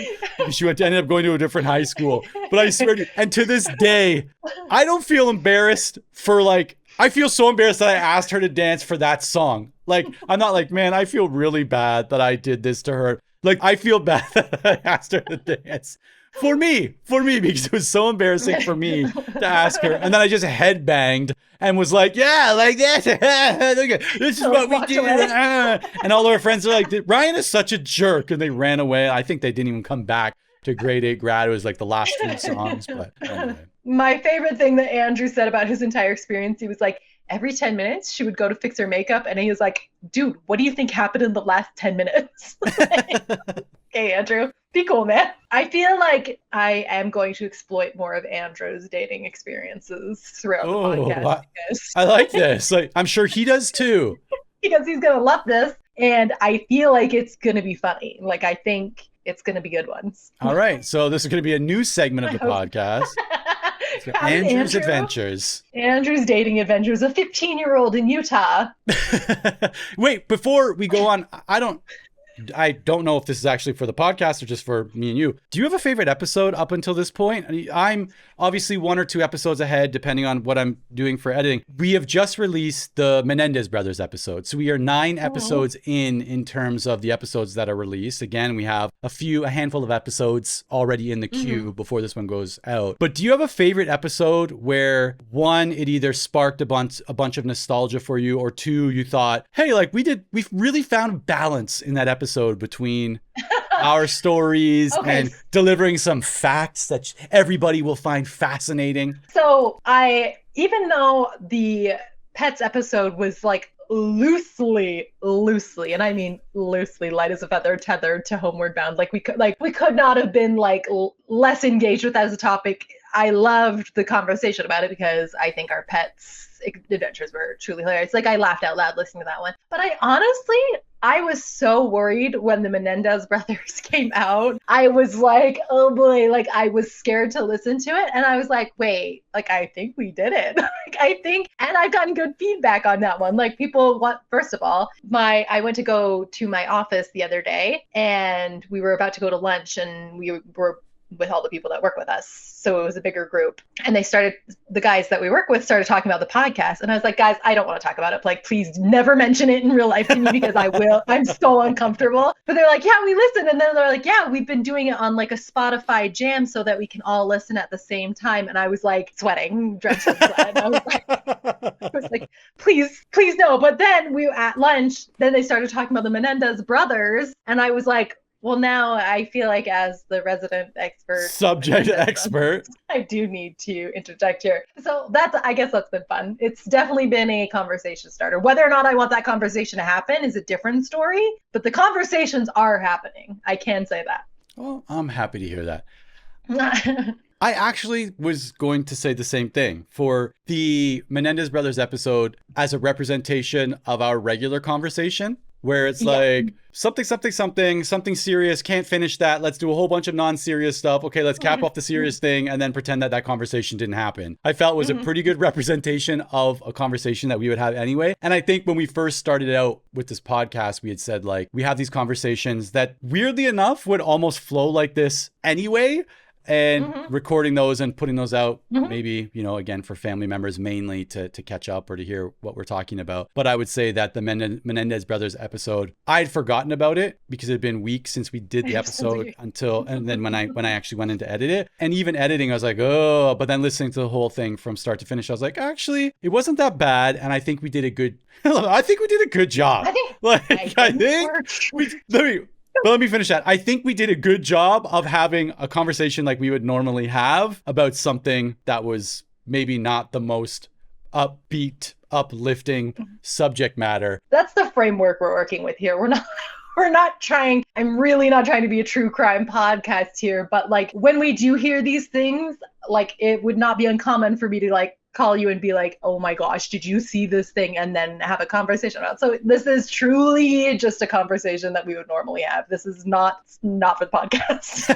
She ended up going to a different high school. But I swear to you. And to this day, I don't feel embarrassed for like, I feel so embarrassed that I asked her to dance for that song. Like, I'm not like, man, I feel really bad that I did this to her. Like, I feel bad that I asked her to dance. For me, because it was so embarrassing for me to ask her. And then I just headbanged and was like, yeah, like this. This is what we do. And all our friends are like, Ryan is such a jerk. And they ran away. I think they didn't even come back to grade 8 grad. It was like the last 3 songs. But anyway. My favorite thing that Andrew said about his entire experience, he was like, every 10 minutes she would go to fix her makeup. And he was like, dude, what do you think happened in the last 10 minutes? Okay, Andrew, be cool, man. I feel like I am going to exploit more of Andrew's dating experiences throughout the podcast. I like this. Like, I'm sure he does too. Because he's going to love this. And I feel like it's going to be funny. Like, I think it's going to be good ones. All right. So this is going to be a new segment of the podcast. So Andrew's Adventures. Andrew's dating adventures. A 15-year-old in Utah. Wait, before we go on, I don't know if this is actually for the podcast or just for me and you. Do you have a favorite episode up until this point? I'm obviously 1 or 2 episodes ahead, depending on what I'm doing for editing. We have just released the Menendez Brothers episode. So we are 9 episodes in terms of the episodes that are released. Again, we have a handful of episodes already in the queue before this one goes out. But do you have a favorite episode where 1, it either sparked a bunch of nostalgia for you, or 2, you thought, hey, like we've really found balance in that episode between our stories and delivering some facts that everybody will find fascinating? So even though the pets episode was like loosely, and I mean loosely, light as a feather, tethered to Homeward Bound, we could not have been like less engaged with that as a topic. I loved the conversation about it because I think our pets adventures were truly hilarious. Like, I laughed out loud listening to that one. But I honestly I was so worried when the Menendez brothers came out. I was like, oh boy, like I was scared to listen to it. And I was like, wait, like I think we did it. Like I think, and I've gotten good feedback on that one. Like people want, first of all, I went to go to my office the other day and we were about to go to lunch and we were with all the people that work with us. So it was a bigger group. And the guys that we work with started talking about the podcast. And I was like, guys, I don't want to talk about it. Like, please never mention it in real life to me because I will. I'm so uncomfortable. But they're like, yeah, we listen. And then they're like, yeah, we've been doing it on like a Spotify jam so that we can all listen at the same time. And I was like sweating, drenched in sweat. And I was like, please no. But then we were at lunch, then they started talking about the Menendez brothers. And I was like, well, now I feel like as the resident subject expert, I do need to interject here. So I guess that's been fun. It's definitely been a conversation starter. Whether or not I want that conversation to happen is a different story, but the conversations are happening. I can say that. Well, I'm happy to hear that. I actually was going to say the same thing for the Menendez Brothers episode as a representation of our regular conversation. Where it's like something serious, can't finish that. Let's do a whole bunch of non-serious stuff. Okay, let's cap off the serious thing and then pretend that conversation didn't happen. I felt was a pretty good representation of a conversation that we would have anyway. And I think when we first started out with this podcast, we had said like, we have these conversations that weirdly enough would almost flow like this anyway. And recording those and putting those out, maybe, again, for family members, mainly to catch up or to hear what we're talking about. But I would say that the Menendez Brothers episode, I'd forgotten about it because it had been weeks since we did the episode and then when I actually went in to edit it, and even editing, I was like, oh, but then listening to the whole thing from start to finish, I was like, actually, it wasn't that bad. And I think we did a good job. Let me finish that. I think we did a good job of having a conversation like we would normally have about something that was maybe not the most upbeat, uplifting subject matter. That's the framework we're working with here. We're not trying, I'm really not trying to be a true crime podcast here, but like when we do hear these things, like it would not be uncommon for me to like call you and be like, oh my gosh, did you see this thing? And then have a conversation about it. So this is truly just a conversation that we would normally have. This is not for the podcast.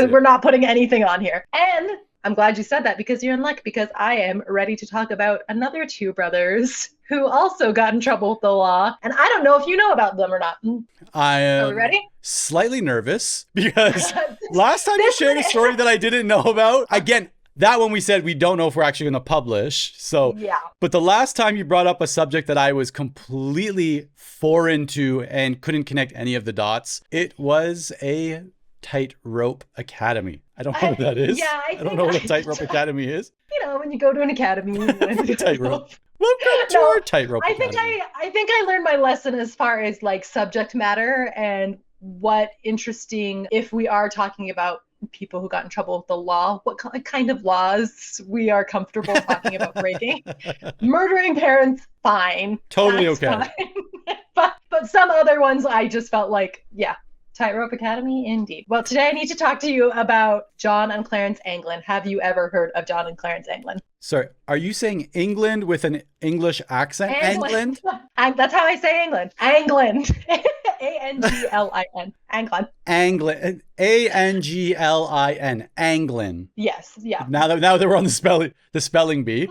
We're not putting anything on here. And I'm glad you said that because you're in luck, because I am ready to talk about another two brothers who also got in trouble with the law. And I don't know if you know about them or not. I am Are we ready? Slightly nervous because last time you shared a story that I didn't know about, again, that one we said we don't know if we're actually going to publish. So, yeah. But the last time you brought up a subject that I was completely foreign to and couldn't connect any of the dots, it was a Tightrope Academy. I don't know what that is. Yeah, I don't know what a Tightrope Academy is. When you go to an academy, you Tightrope. Welcome to our Tightrope Academy. I think I learned my lesson as far as like subject matter and what interesting, if we are talking about people who got in trouble with the law, what kind of laws we are comfortable talking about breaking. Murdering parents, fine. Totally okay. Fine. but some other ones I just felt like, yeah, Tightrope Academy, indeed. Well, today I need to talk to you about John and Clarence Anglin. Have you ever heard of John and Clarence Anglin? Sorry, are you saying England with an English accent? Anglin? That's how I say England. Anglin. Anglin. Anglin. Anglin. Anglin. Anglin. Yes. Yeah. Now that we're on the spelling bee.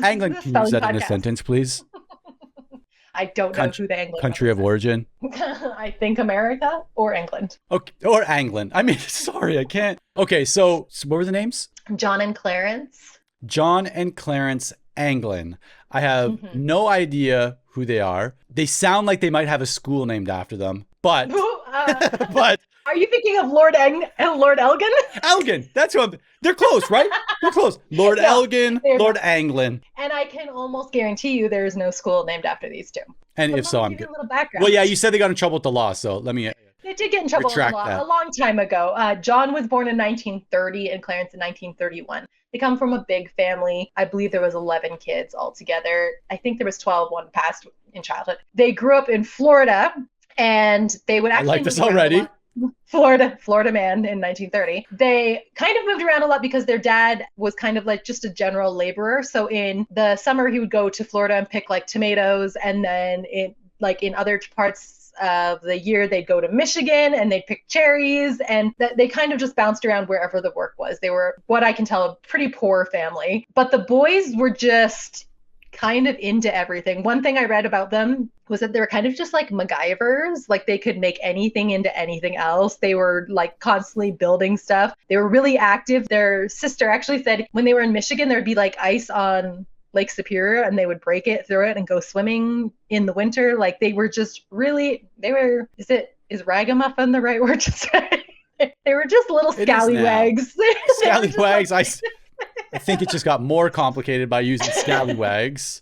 Anglin, can you use that in a sentence, please? I don't know who the Anglin country of origin. I think America or England. Okay, or England. I mean, sorry, I can't. Okay, so what were the names? John and Clarence. John and Clarence Anglin. I have no idea who they are. They sound like they might have a school named after them, but but are you thinking of Lord Elgin? Elgin. That's who they're close, right? They're close. Lord Elgin, Lord Anglin. And I can almost guarantee you there is no school named after these two. And if so, I'm good. A little background. Well, yeah, you said they got in trouble with the law, so let me. They did get in trouble with the law a long time ago. John was born in 1930 and Clarence in 1931. They come from a big family. I believe there was 11 kids altogether. I think there was 12. One passed in childhood. They grew up in Florida, and they would actually. I like this already. Florida man in 1930. They kind of moved around a lot because their dad was kind of like just a general laborer. So in the summer, he would go to Florida and pick like tomatoes, and then like in other parts of the year, they'd go to Michigan and they'd pick cherries, and they kind of just bounced around wherever the work was. They were, what I can tell, a pretty poor family. But the boys were just kind of into everything. One thing I read about them was that they were kind of just like MacGyvers. Like they could make anything into anything else. They were like constantly building stuff. They were really active. Their sister actually said when they were in Michigan, there'd be like ice on Lake Superior and they would break it, throw it, and go swimming in the winter. Like they were just really, is ragamuffin the right word to say? They were just little scallywags. Scallywags. I think it just got more complicated by using scallywags.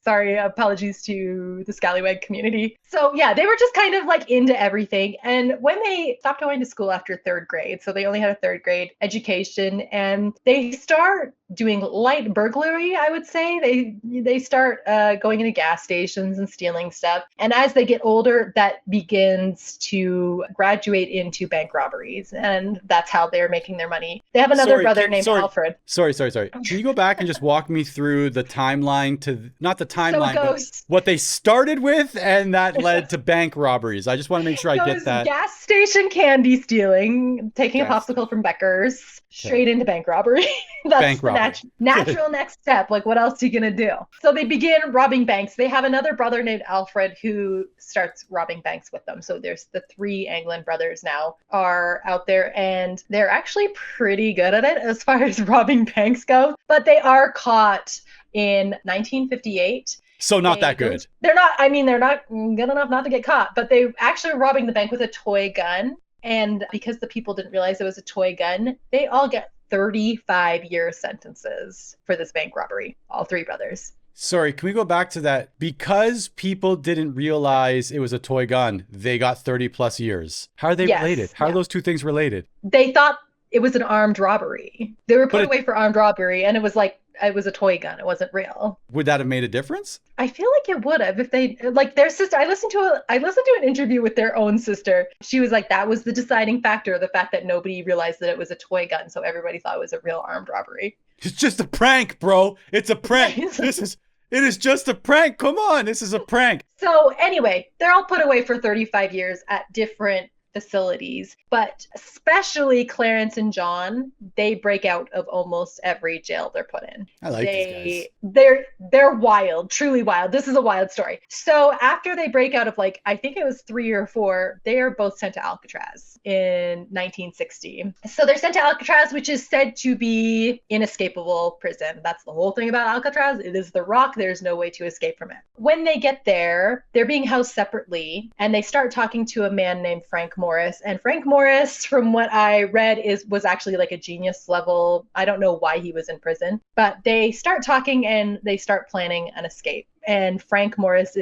Sorry, apologies to the scallywag community. So yeah, they were just kind of like into everything. And when they stopped going to school after third grade, so they only had a third grade education, and they start doing light burglary, I would say. They start going into gas stations and stealing stuff. And as they get older, that begins to graduate into bank robberies. And that's how they're making their money. They have another brother named Alfred. Sorry. Can you go back and just walk me through the timeline to, not the timeline, but what they started with and that led to bank robberies? I just want to make sure I get that. Gas station candy stealing, taking a popsicle from Becker's, straight into bank robbery. That's bank robbery. Natural next step. Like, what else are you going to do? So they begin robbing banks. They have another brother named Alfred who starts robbing banks with them. So there's the three Anglin brothers now are out there, and they're actually pretty good at it as far as robbing banks go. But they are caught in 1958. So not that good. They're not good enough not to get caught, but they actually were robbing the bank with a toy gun. And because the people didn't realize it was a toy gun, they all get 35-year sentences for this bank robbery, all three brothers. Sorry, can we go back to that? Because people didn't realize it was a toy gun, they got 30 plus years. How are they related? How are those two things related? They thought it was an armed robbery. They were put away for armed robbery, and it was a toy gun. It wasn't real. Would that have made a difference? I feel like it would have if they, like, their sister. I listened to an interview with their own sister. She was like, that was the deciding factor, the fact that nobody realized that it was a toy gun, so everybody thought it was a real armed robbery. It's just a prank, bro. It's a prank. It is just a prank. Come on, this is a prank. So anyway, they're all put away for 35 years at different facilities, but especially Clarence and John, they break out of almost every jail they're put in. I like these guys. They're wild, truly wild. This is a wild story. So after they break out of, like, I think it was 3 or 4, they are both sent to Alcatraz in 1960. So they're sent to Alcatraz, which is said to be inescapable prison. That's the whole thing about Alcatraz. It is the rock. There's no way to escape from it. When they get there, they're being housed separately, and they start talking to a man named Frank Morris. And Frank Morris, from what I read, was actually like a genius level. I don't know why he was in prison, but they start talking and they start planning an escape. And Frank Morris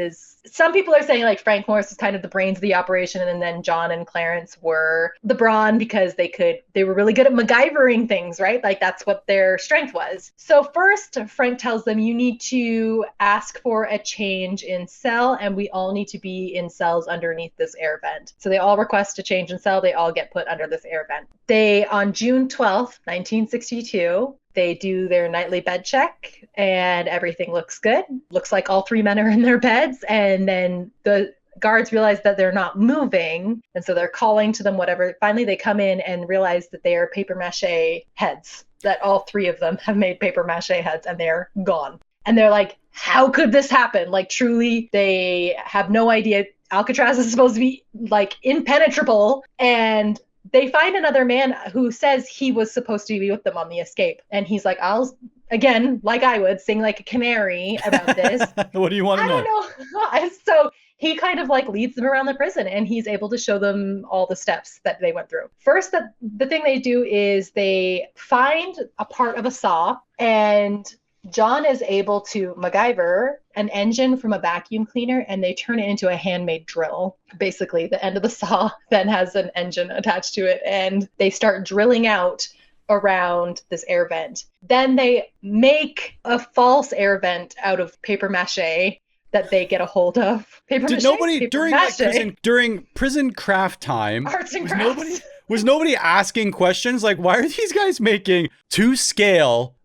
some people are saying like Frank Morris is kind of the brains of the operation, and then John and Clarence were the brawn because they were really good at MacGyvering things, right? Like that's what their strength was. So first, Frank tells them, you need to ask for a change in cell, and we all need to be in cells underneath this air vent. So they all request a change in cell. They all get put under this air vent. On June 12th, 1962, they do their nightly bed check and everything looks good. Looks like all three men are in their beds, and then the guards realize that they're not moving, and so they're calling to them, whatever. Finally, they come in and realize that they are paper mache heads, that all three of them have made paper mache heads, and they're gone. And they're like, how could this happen? Like, truly, they have no idea. Alcatraz is supposed to be like impenetrable, and they find another man who says he was supposed to be with them on the escape. And he's like, I'll, again, like I would, sing like a canary about this. What do you want to know? I don't know. So he kind of like leads them around the prison, and he's able to show them all the steps that they went through. First, the thing they do is they find a part of a saw, and John is able to MacGyver an engine from a vacuum cleaner, and they turn it into a handmade drill. Basically, the end of the saw then has an engine attached to it, and they start drilling out around this air vent. Then they make a false air vent out of paper mache that they get a hold of. During prison craft time, arts and crafts, was nobody asking questions like, why are these guys making to scale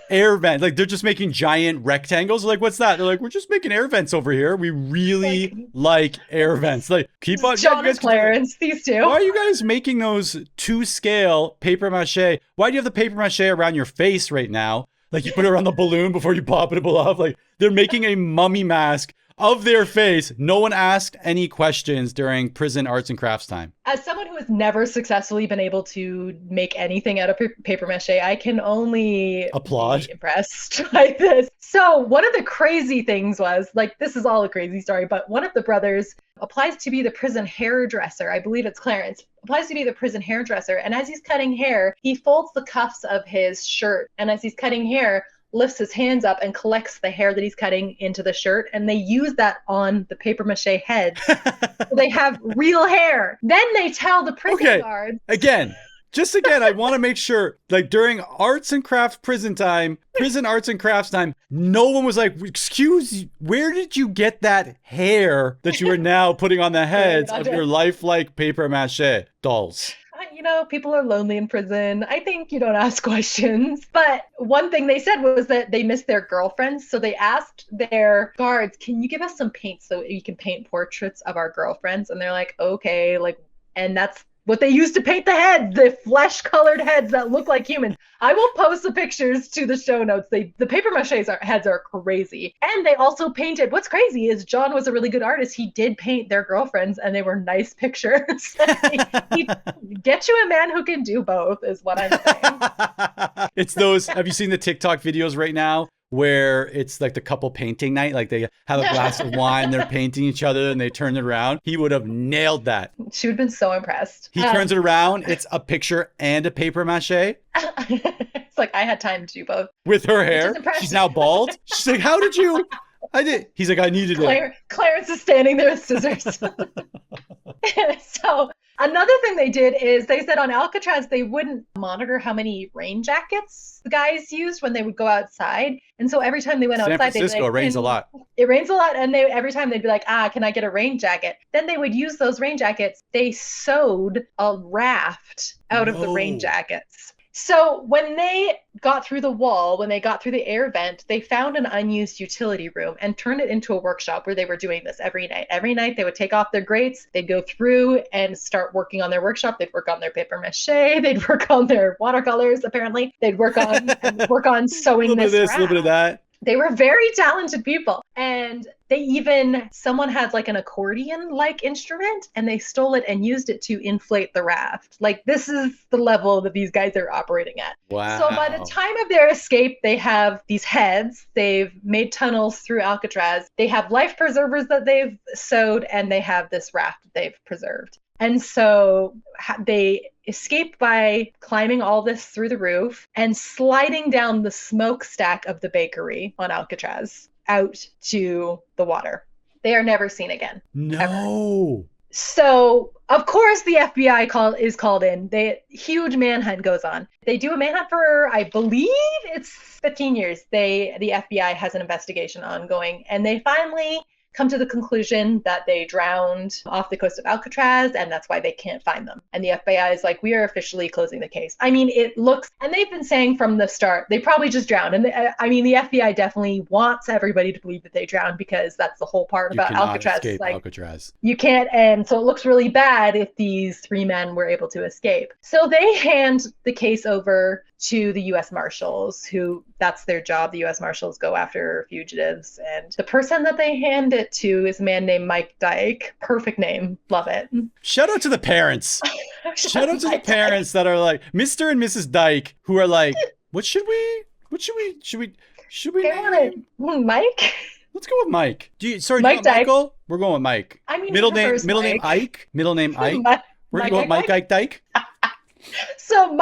air vent. Like they're just making giant rectangles. Like, what's that? They're like, we're just making air vents over here. We really like air vents. Like, keep on. John and Clarence, these two. Why are you guys making those to scale paper mache? Why do you have the paper mache around your face right now? Like you put it around the balloon before you pop it off. Like they're making a mummy mask of their face. No one asked any questions during prison arts and crafts time. As someone who has never successfully been able to make anything out of paper mache, I can only applaud. Be impressed by this. So one of the crazy things was, like, this is all a crazy story, but one of the brothers applies to be the prison hairdresser. I believe it's Clarence. Applies to be the prison hairdresser. And as he's cutting hair, he folds the cuffs of his shirt. And as he's cutting hair, lifts his hands up and collects the hair that he's cutting into the shirt, and they use that on the paper mache heads. So they have real hair. Then they tell the prison guards. Again, I want to make sure, like during arts and crafts prison arts and crafts time, no one was like, excuse, where did you get that hair that you are now putting on the heads of your lifelike paper mache dolls? You know, people are lonely in prison. I think you don't ask questions. But one thing they said was that they missed their girlfriends. So they asked their guards, can you give us some paint so you can paint portraits of our girlfriends? And they're like, okay, and that's what they used to paint the heads, the flesh-colored heads that look like humans. I will post the pictures to the show notes. The paper mache heads are crazy. And they also painted, what's crazy is John was a really good artist. He did paint their girlfriends, and they were nice pictures. he get you a man who can do both, is what I'm saying. It's those, have you seen the TikTok videos right now? Where it's like the couple painting night, like they have a glass of wine, they're painting each other and they turn it around. He would have nailed that. She would have been so impressed. He turns it around, it's a picture and a paper mache. It's like, I had time to do both. With her hair, she's now bald. She's like, how did you? I did. He's like, I needed it. Clarence is standing there with scissors. So another thing they did is they said on Alcatraz they wouldn't monitor how many rain jackets the guys used when they would go outside. And so every time they went outside, San Francisco rains a lot. It rains a lot. And every time they'd be like, can I get a rain jacket? Then they would use those rain jackets. They sewed a raft out of the rain jackets. So when they got through the wall, when they got through the air vent, they found an unused utility room and turned it into a workshop where they were doing this every night. Every night they would take off their grates, they'd go through and start working on their workshop. They'd work on their paper mache, they'd work on their watercolors, apparently. They'd work on sewing this raft. A little bit of that. They were very talented people. And someone had like an accordion-like instrument, and they stole it and used it to inflate the raft. Like, this is the level that these guys are operating at. Wow. So by the time of their escape, they have these heads. They've made tunnels through Alcatraz. They have life preservers that they've sewed, and they have this raft that they've preserved. And so they escape by climbing all this through the roof and sliding down the smokestack of the bakery on Alcatraz out to the water. They are never seen again. No. Ever. So, of course, the FBI is called in. Huge manhunt goes on. They do a manhunt for, I believe it's 15 years. The FBI has an investigation ongoing, and they finally come to the conclusion that they drowned off the coast of Alcatraz, and that's why they can't find them. And the FBI is like, we are officially closing the case. I mean, it looks, and they've been saying from the start, they probably just drowned. And the FBI definitely wants everybody to believe that they drowned, because that's the whole part about Alcatraz. Escape Alcatraz. You can't, and so it looks really bad if these three men were able to escape. So they hand the case over to the U.S. Marshals, who, that's their job. The U.S. Marshals go after fugitives. And the person that they hand it to is a man named Mike Dyke. Perfect name. Love it. Shout out to the parents. Shout out to the parents that are like, Mr. and Mrs. Dyke, who are like, should we name? Mike? Let's go with Mike. Mike Dyke. Michael? We're going with Mike. I mean, middle name Ike. Middle name Ike. We're going to go with Mike Dyke. So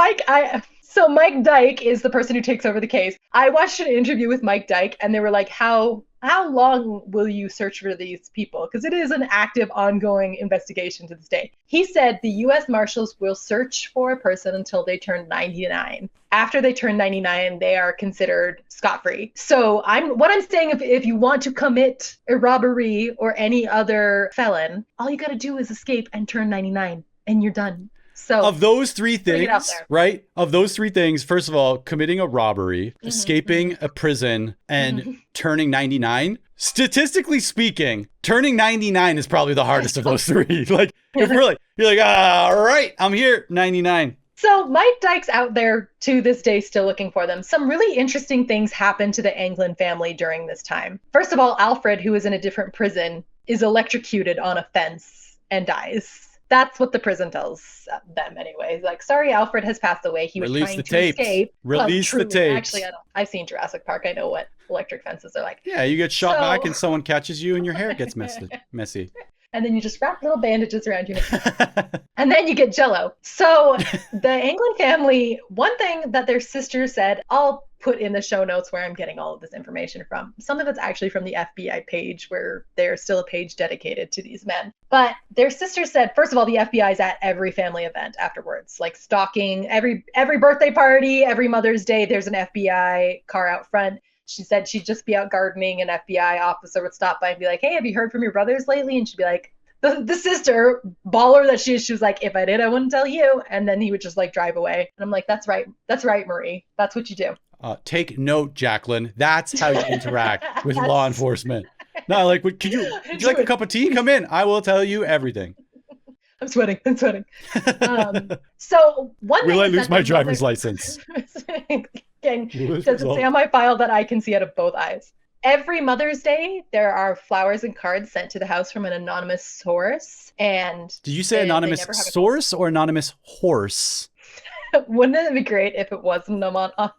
Mike Dyke is the person who takes over the case. I watched an interview with Mike Dyke, and they were like, how long will you search for these people? Because it is an active, ongoing investigation to this day. He said the U.S. Marshals will search for a person until they turn 99. After they turn 99, they are considered scot-free. So what I'm saying, if you want to commit a robbery or any other felon, all you got to do is escape and turn 99, and you're done. So of those three putting it out things, there. right? Of those three things, first of all, committing a robbery, escaping a prison, and turning 99. Statistically speaking, turning 99 is probably the hardest of those three. Like, if we're like, you're like, all right, I'm here, 99. So Mike Dyke's out there to this day still looking for them. Some really interesting things happened to the Anglin family during this time. First of all, Alfred, who is in a different prison, is electrocuted on a fence and dies. That's what the prison tells them anyway. Like, sorry, Alfred has passed away. He was trying to escape. Release the tapes. Actually, I've seen Jurassic Park. I know what electric fences are like. Yeah, you get shot back and someone catches you and your hair gets messy. And then you just wrap little bandages around your neck. And then you get Jell-O. So the Anglin family, one thing that their sister said, I'll put in the show notes where I'm getting all of this information from. Some of it's actually from the FBI page, where there's still a page dedicated to these men. But their sister said, first of all, the FBI's at every family event afterwards, like stalking every birthday party, every Mother's Day, there's an FBI car out front. She said she'd just be out gardening, an FBI officer would stop by and be like, hey, have you heard from your brothers lately? And she'd be like, the sister, baller that she is, she was like, if I did, I wouldn't tell you. And then he would just like drive away. And I'm like, that's right, Marie. That's what you do. Take note, Jacqueline. That's how you interact with law enforcement. No, like, would you like a cup of tea? Come in. I will tell you everything. I'm sweating. So one thing will I lose my driver's license? Does it say on my file that I can see out of both eyes? Every Mother's Day, there are flowers and cards sent to the house from an anonymous source. And did you say anonymous source or anonymous horse? Wouldn't it be great if it was a monogamous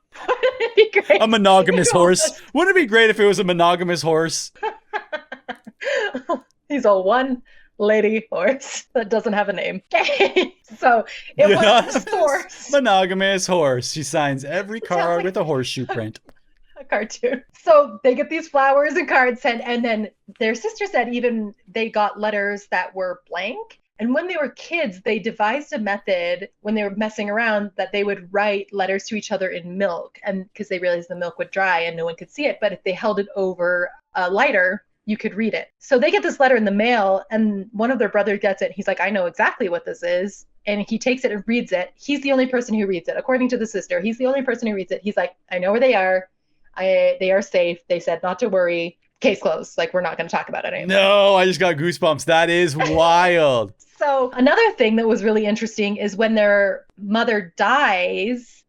horse? Wouldn't it be great if it was a monogamous horse? He's a one lady horse that doesn't have a name. So it was a source. Monogamous horse. She signs every card with a horseshoe print. A cartoon. So they get these flowers and cards sent, and then their sister said even they got letters that were blank. And when they were kids, they devised a method when they were messing around that they would write letters to each other in milk, and because they realized the milk would dry and no one could see it. But if they held it over a lighter, you could read it. So they get this letter in the mail, and one of their brothers gets it. He's like, I know exactly what this is. And he takes it and reads it. He's the only person who reads it. According to the sister, he's the only person who reads it. He's like, I know where they are. They are safe. They said not to worry. Case closed. Like, we're not going to talk about it anymore. No, I just got goosebumps. That is wild. So another thing that was really interesting is when their mother dies,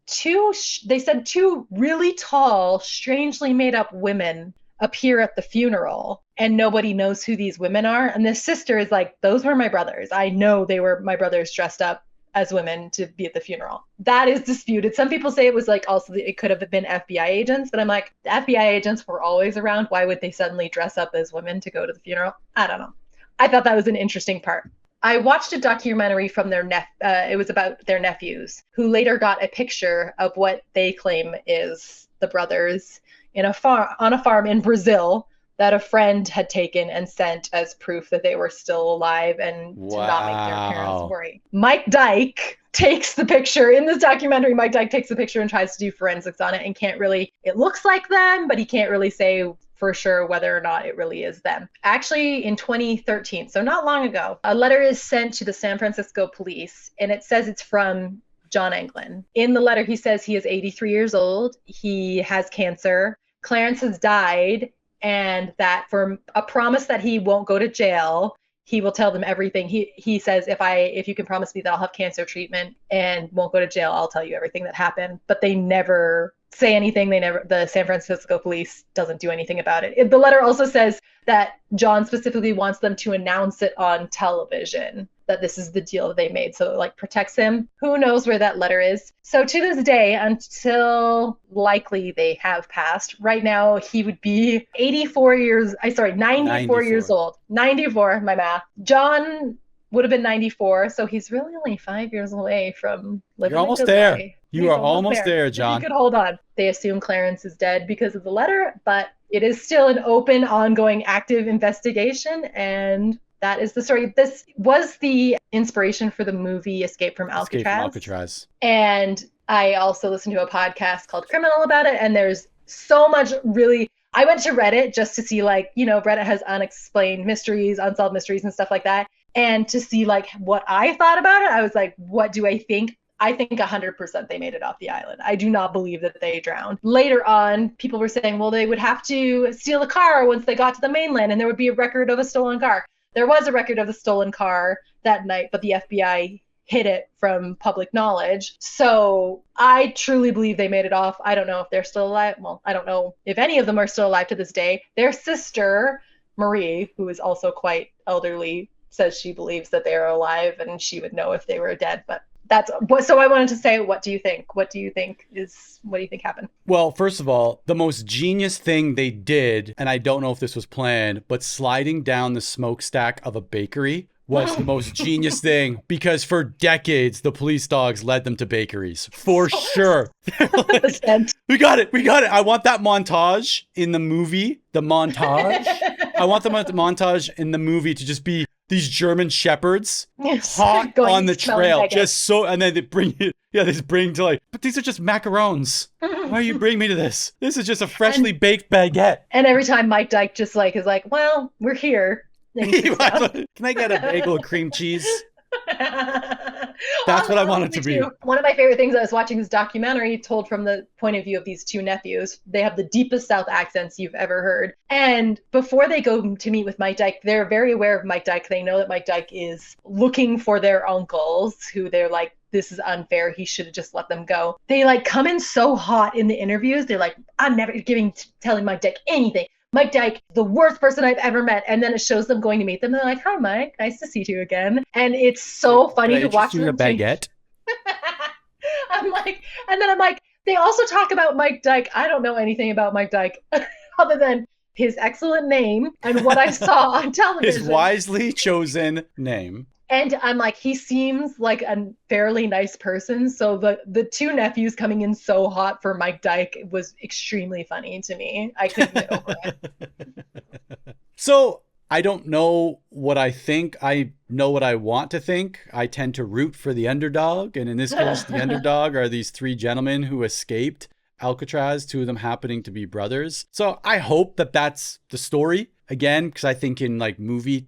they said two really tall, strangely made up women appear at the funeral, and nobody knows who these women are. And the sister is like, those were my brothers. I know they were my brothers dressed up as women to be at the funeral. That is disputed. Some people say it was like also it could have been FBI agents, but I'm like, the FBI agents were always around. Why would they suddenly dress up as women to go to the funeral? I don't know. I thought that was an interesting part. I watched a documentary from it was about their nephews, who later got a picture of what they claim is the brothers on a farm in Brazil that a friend had taken and sent as proof that they were still alive and to not make their parents worry. Mike Dyke takes the picture in this documentary. Mike Dyke takes the picture and tries to do forensics on it and it looks like them, but he can't really say for sure whether or not it really is them. Actually, in 2013, so not long ago, a letter is sent to the San Francisco police, and it says it's from John Anglin. In the letter, he says he is 83 years old. He has cancer. Clarence has died, and that for a promise that he won't go to jail, he will tell them everything. He says, if you can promise me that I'll have cancer treatment and won't go to jail, I'll tell you everything that happened. But they never say anything. The San Francisco police doesn't do anything about it. The letter also says that John specifically wants them to announce it on television, that this is the deal that they made. So it like protects him. Who knows where that letter is? So to this day, until likely they have passed, right now he would be 94 years old. 94, my math. John would have been 94, so he's really only 5 years away from living. You're almost there. You are almost there, John. You could hold on. They assume Clarence is dead because of the letter, but it is still an open, ongoing, active investigation, and that is the story. This was the inspiration for the movie Escape from Alcatraz. And I also listened to a podcast called Criminal about it, and there's so much I went to Reddit just to see, Reddit has unexplained mysteries, unsolved mysteries and stuff like that. And to see like what I thought about it, I was like, what do I think? I think 100% they made it off the island. I do not believe that they drowned. Later on, people were saying, well, they would have to steal a car once they got to the mainland and there would be a record of a stolen car. There was a record of the stolen car that night, but the FBI hid it from public knowledge. So I truly believe they made it off. I don't know if they're still alive. Well, I don't know if any of them are still alive to this day. Their sister, Marie, who is also quite elderly, says she believes that they are alive and she would know if they were dead. But that's what, so I wanted to say, what do you think? What do you think happened? Well, first of all, the most genius thing they did, and I don't know if this was planned, but sliding down the smokestack of a bakery was the most genius thing, because for decades, the police dogs led them to bakeries. For sure. Like, we got it. I want that montage in the movie, the montage. I want the montage in the movie to just be these German shepherds hot on the trail. Just so, and then they bring it. Yeah, they just bring to like, but these are just macarons. Why are you bringing me to this? This is just a freshly baked baguette. And every time Mike Dyke just like is like, well, we're here. Can I get a bagel of cream cheese? That's what I want it to be. One of my favorite things I was watching this documentary told from the point of view of these two nephews. They have the deepest South accents you've ever heard. And before they go to meet with Mike Dyke, they're very aware of Mike Dyke. They know that Mike Dyke is looking for their uncles, who they're like, this is unfair. He should have just let them go. They like come in so hot in the interviews. They're like, I'm never telling Mike Dyke anything. Mike Dyke, the worst person I've ever met. And then it shows them going to meet them. They're like, hi, Mike. Nice to see you again. And it's so funny to watch them. A baguette? I'm like, they also talk about Mike Dyke. I don't know anything about Mike Dyke other than his excellent name and what I saw on television. His wisely chosen name. And I'm like, he seems like a fairly nice person. So the two nephews coming in so hot for Mike Dyke was extremely funny to me. I couldn't get over it. So I don't know what I think. I know what I want to think. I tend to root for the underdog. And in this case, the underdog are these three gentlemen who escaped Alcatraz, two of them happening to be brothers. So I hope that that's the story. Again, because I think in like movie,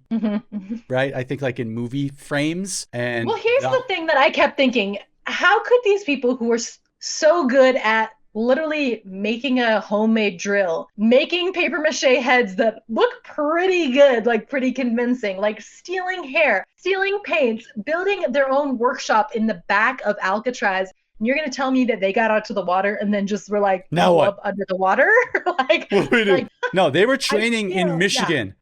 right? I think like in movie frames. And well, here's the thing that I kept thinking. How could these people who are so good at literally making a homemade drill, making paper mache heads that look pretty good, like pretty convincing, like stealing hair, stealing paints, building their own workshop in the back of Alcatraz, and you're going to tell me that they got out to the water and then just were like, now what? Under the water? No, they were training in Michigan,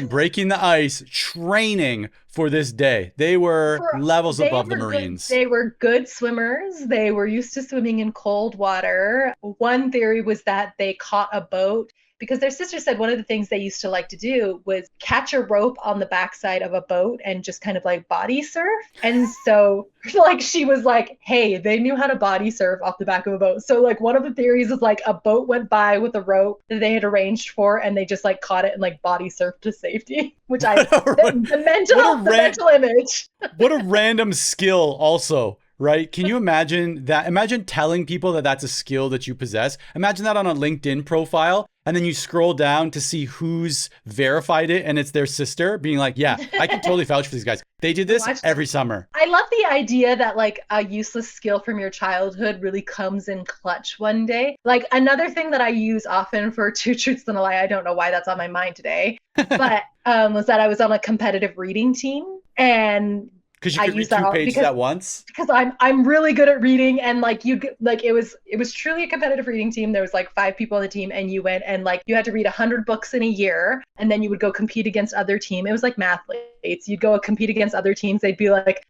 breaking the ice, training for this day. They were levels above the Marines. They were good swimmers. They were used to swimming in cold water. One theory was that they caught a boat, because their sister said one of the things they used to like to do was catch a rope on the backside of a boat and just kind of like body surf. And so like she was like, hey, they knew how to body surf off the back of a boat. So like one of the theories is like a boat went by with a rope that they had arranged for and they just like caught it and like body surfed to safety, which the mental image. What a random skill also. Right? Can you imagine that? Imagine telling people that that's a skill that you possess. Imagine that on a LinkedIn profile. And then you scroll down to see who's verified it. And it's their sister being like, yeah, I can totally vouch for these guys. They did this every summer. I love the idea that like a useless skill from your childhood really comes in clutch one day. Like another thing that I use often for Two Truths and a Lie, I don't know why that's on my mind today, but was that I was on a competitive reading team. And because you could read 2 pages at once? Because I'm really good at reading, and like it was truly a competitive reading team. There was like 5 people on the team, and you went and like you had to read 100 books in a year, and then you would go compete against other team. It was like mathletes. You'd go compete against other teams. They'd be like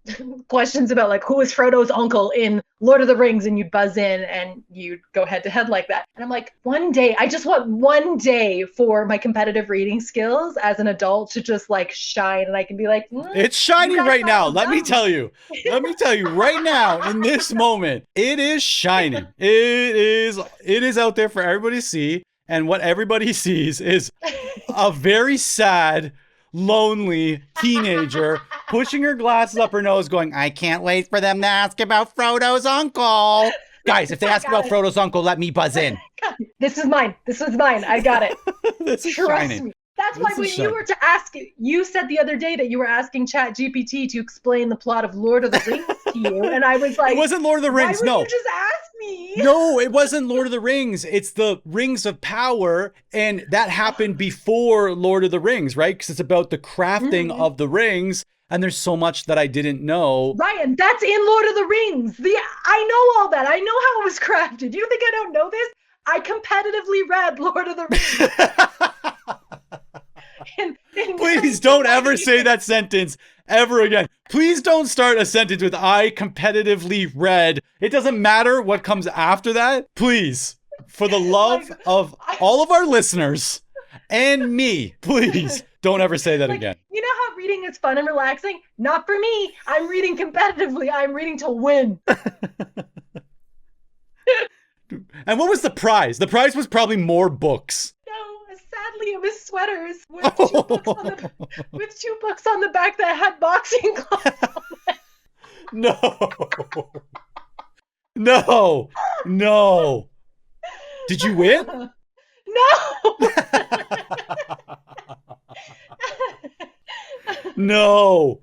questions about like who is Frodo's uncle in Lord of the Rings, and you'd buzz in and you'd go head to head like that. And I'm like, one day, I just want one day for my competitive reading skills as an adult to just like shine, and I can be like, it's shining right now. Let me tell you right now in this moment, it is shining. It is out there for everybody to see. And what everybody sees is a very sad, lonely teenager pushing her glasses up her nose going, I can't wait for them to ask about Frodo's uncle. Guys, if they ask about Frodo's uncle, let me buzz in. This is mine. I got it. This is shining. That's why when you were to ask, you said the other day that you were asking ChatGPT to explain the plot of Lord of the Rings to you. And I was like, it wasn't Lord of the Rings, why would you just ask me? No, it wasn't Lord of the Rings. It's the Rings of Power. And that happened before Lord of the Rings, right? Because it's about the crafting of the rings. And there's so much that I didn't know. Ryan, that's in Lord of the Rings. I know all that. I know how it was crafted. You think I don't know this? I competitively read Lord of the Rings. Please don't ever say that sentence ever again. Please don't start a sentence with I competitively read. It doesn't matter what comes after that. Please, for the love of all of our listeners and me, please don't ever say that again. You know how reading is fun and relaxing? Not for me. I'm reading competitively. I'm reading to win. And what was the prize? The prize was probably more books. No, sadly it was sweaters with two books on the back that had boxing gloves on them. No. Did you win? No. No.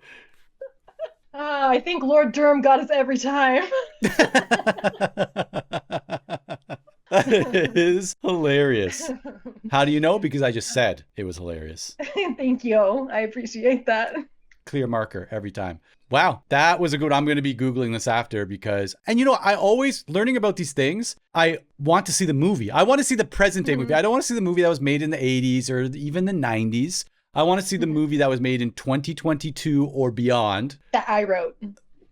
I think Lord Durham got us every time. That is hilarious. How do you know? Because I just said it was hilarious. Thank you. I appreciate that. Clear marker every time. Wow, that was a good one. I'm going to be Googling this after because, and you know, I always, learning about these things, I want to see the movie. I want to see the present day movie. I don't want to see the movie that was made in the 80s or even the 90s. I want to see the movie that was made in 2022 or beyond. That I wrote.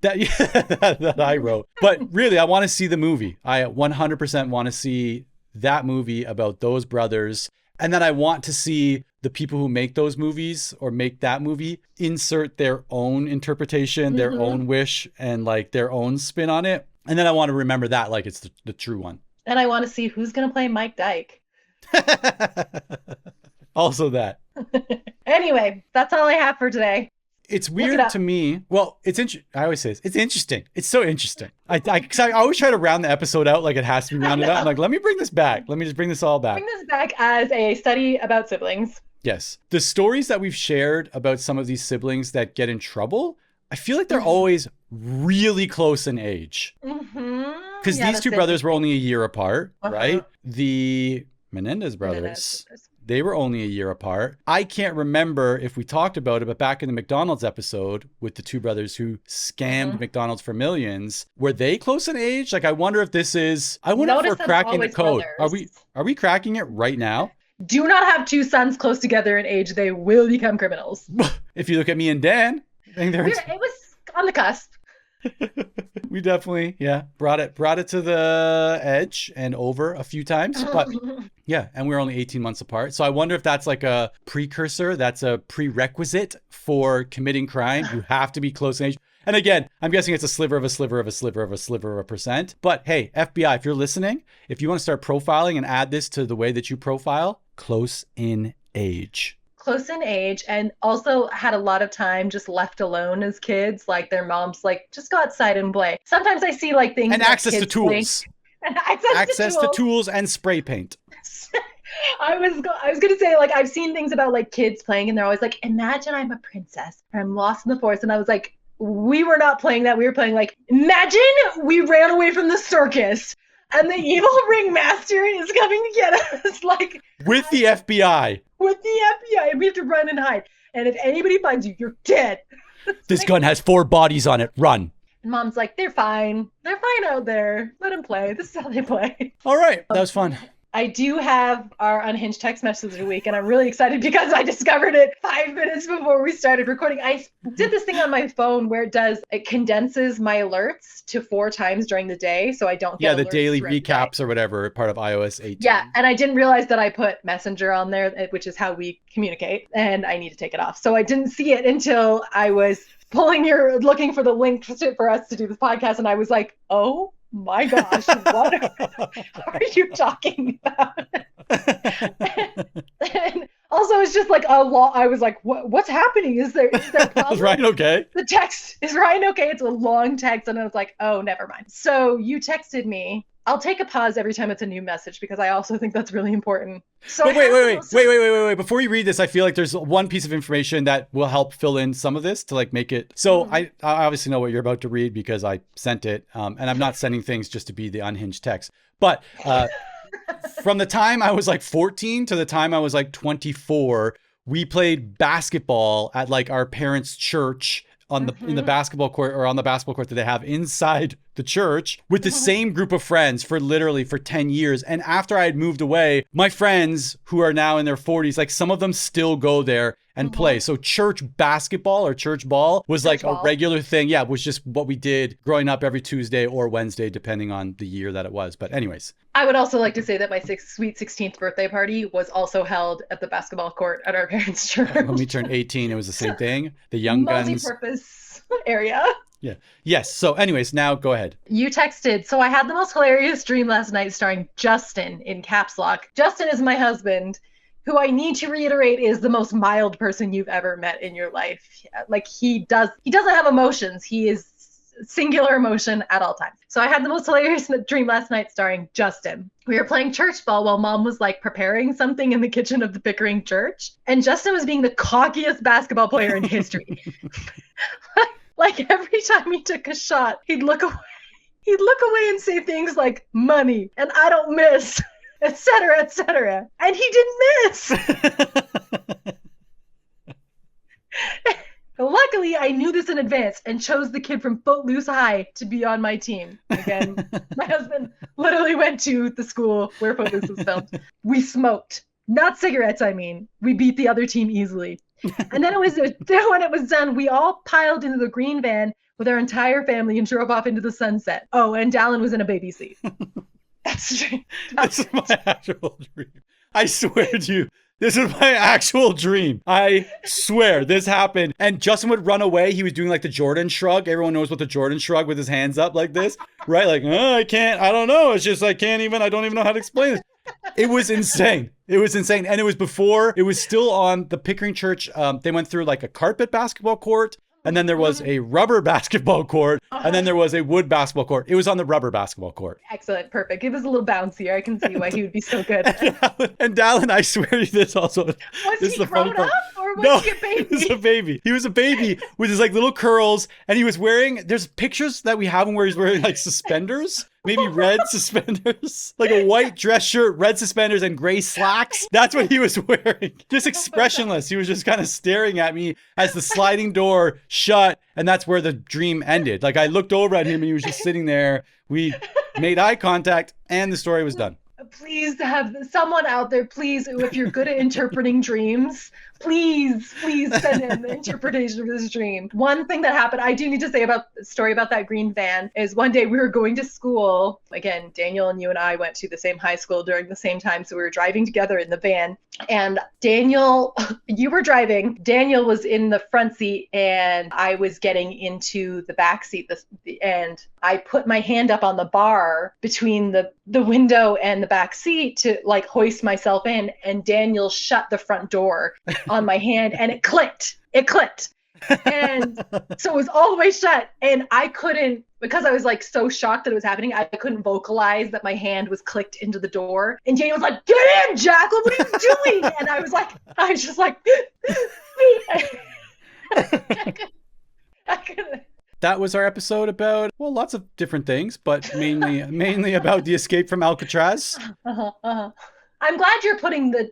That I wrote. But really, I want to see the movie. I 100% want to see that movie about those brothers. And then I want to see the people who make those movies or make that movie insert their own interpretation, their own wish, and like their own spin on it. And then I want to remember that like it's the true one. And I want to see who's going to play Mike Dyke. Also that. Anyway, that's all I have for today. It's weird to me. Well, I always say this. It's interesting. It's so interesting. Cause I always try to round the episode out like it has to be rounded out. I'm like, let me bring this back. Let me just bring this all back. Bring this back as a study about siblings. Yes. The stories that we've shared about some of these siblings that get in trouble, I feel like they're always really close in age. Because these two brothers were only a year apart, right? The Menendez brothers. They were only a year apart. I can't remember if we talked about it, but back in the McDonald's episode with the two brothers who scammed McDonald's for millions, were they close in age? Like, I wonder if this is, if we're cracking the code. Brothers. Are we cracking it right now? Do not have two sons close together in age. They will become criminals. If you look at me and Dan, I think it was on the cusp. We definitely, brought it to the edge and over a few times, but yeah, and we're only 18 months apart. So I wonder if that's like a precursor, that's a prerequisite for committing crime. You have to be close in age. And again, I'm guessing it's a sliver of a percent. But hey, FBI, if you're listening, if you want to start profiling and add this to the way that you profile, close in age. Close in age, and also had a lot of time just left alone as kids. Like their moms like, just go outside and play. Sometimes I see like things and access to tools. And access to tools and spray paint. I was gonna say, like, I've seen things about like kids playing and they're always like, imagine I'm a princess or I'm lost in the forest. And I was like, we were not playing that. We were playing like, imagine we ran away from the circus and the evil ringmaster is coming to get us. Like, with the FBI. With the FBI, and we have to run and hide. And if anybody finds you, you're dead. This gun has 4 bodies on it. Run. And Mom's like, they're fine. They're fine out there. Let them play. This is how they play. All right. That was fun. I do have our Unhinged text message of the week, and I'm really excited because I discovered it 5 minutes before we started recording. I did this thing on my phone where it condenses my alerts to 4 times during the day, so I don't get the daily recaps or whatever, part of iOS 18. Yeah, and I didn't realize that I put Messenger on there, which is how we communicate, and I need to take it off. So I didn't see it until I was looking for the link for us to do this podcast, and I was like, oh my gosh, what are you talking about? And also, it's just like a lot. I was like, what's happening? Is there problem? Is Ryan okay? The text, is Ryan okay? It's a long text. And I was like, oh, never mind. So you texted me I'll take a pause every time it's a new message because I also think that's really important. So But wait. Before you read this, I feel like there's one piece of information that will help fill in some of this to like make it. So I obviously know what you're about to read because I sent it. And I'm not sending things just to be the unhinged text. But from the time I was like 14 to the time I was like 24, we played basketball at like our parents' church in the basketball court, or on the basketball court that they have inside the church, with the same group of friends for 10 years. And after I had moved away, my friends who are now in their 40s, like some of them still go there and play. So church basketball or church ball was like a regular thing. Yeah, it was just what we did growing up every Tuesday or Wednesday, depending on the year that it was. But anyways. I would also like to say that my sweet 16th birthday party was also held at the basketball court at our parents' church. When we turned 18, it was the same thing. The young guns. Multi-purpose area. Yeah. Yes. So anyways, now go ahead. You texted. So I had the most hilarious dream last night starring Justin in caps lock. Justin is my husband, who I need to reiterate is the most mild person you've ever met in your life. Like he doesn't have emotions. He is singular emotion at all times. So I had the most hilarious dream last night starring Justin. We were playing church ball while mom was like preparing something in the kitchen of the Pickering church. And Justin was being the cockiest basketball player in history. Like every time he took a shot, he'd look away. He'd look away and say things like money and I don't miss, etc., etc. And he didn't miss. Luckily, I knew this in advance and chose the kid from Footloose High to be on my team. Again, my husband literally went to the school where Footloose was filmed. We smoked. Not cigarettes, I mean. We beat the other team easily. And then when it was done, we all piled into the green van with our entire family and drove off into the sunset. Oh, and Dallin was in a baby seat. That's true. This is my actual dream. I swear to you. This is my actual dream. I swear this happened. And Justin would run away. He was doing like the Jordan shrug. Everyone knows what the Jordan shrug with his hands up like this, right? Like, oh, I don't know. It's just, I don't even know how to explain it. It was insane. It was insane. And it was still on the Pickering Church. They went through like a carpet basketball court. And then there was a rubber basketball court. And then there was a wood basketball court. It was on the rubber basketball court. Excellent. Perfect. It was a little bouncier. I can see why he would be so good. And Dallin, I swear to you this also. Was this he grown up or was he a baby? He was a baby. He was a baby with his like little curls. And he was there's pictures that we have him where he's wearing like suspenders. Maybe red suspenders, like a white dress shirt, red suspenders, and gray slacks. That's what he was wearing. Just expressionless. He was just kind of staring at me as the sliding door shut. And that's where the dream ended. Like I looked over at him and he was just sitting there. We made eye contact and the story was done. Please have someone out there, please, if you're good at interpreting dreams, please send in the interpretation of this dream. One thing that happened, I do need to say about the story about that green van, is one day we were going to school. Again, Daniel and you and I went to the same high school during the same time, so we were driving together in the van. And Daniel, you were driving, Daniel was in the front seat, and I was getting into the back seat. And I put my hand up on the bar between the window and the back seat to like hoist myself in, and Daniel shut the front door on my hand, and it clicked. And so it was all the way shut, and I couldn't, because I was like so shocked that it was happening, I couldn't vocalize that my hand was clicked into the door. And Daniel was like, "Get in, Jacqueline, what are you doing?" And I was just like I couldn't. That was our episode about, well, lots of different things, but mainly about the escape from Alcatraz. I'm glad you're putting the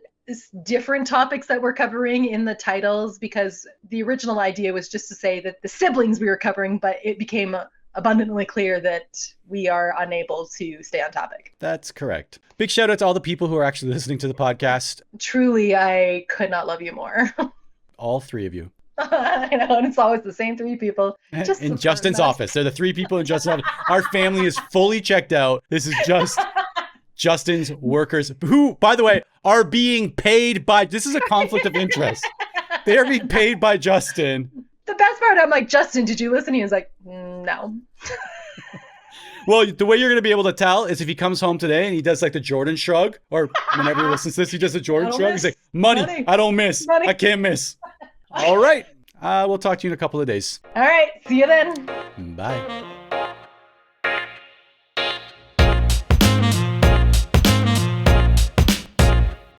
different topics that we're covering in the titles, because the original idea was just to say that the siblings we were covering, but it became abundantly clear that we are unable to stay on topic. That's correct. Big shout out to all the people who are actually listening to the podcast. Truly, I could not love you more. All three of you. I know, and it's always the same three people. Just in Justin's office. They're the three people in Justin's office. Our family is fully checked out. This is just Justin's workers, who, by the way, are being paid by, this is a conflict of interest. They are being paid by Justin. The best part, I'm like, Justin, did you listen? He was like, no. Well, the way you're going to be able to tell is if he comes home today and he does like the Jordan shrug, or whenever he listens to this, he does the Jordan shrug. He's like, money, I don't miss. Money. I can't miss. All right. We'll talk to you in a couple of days. All right. See you then. Bye.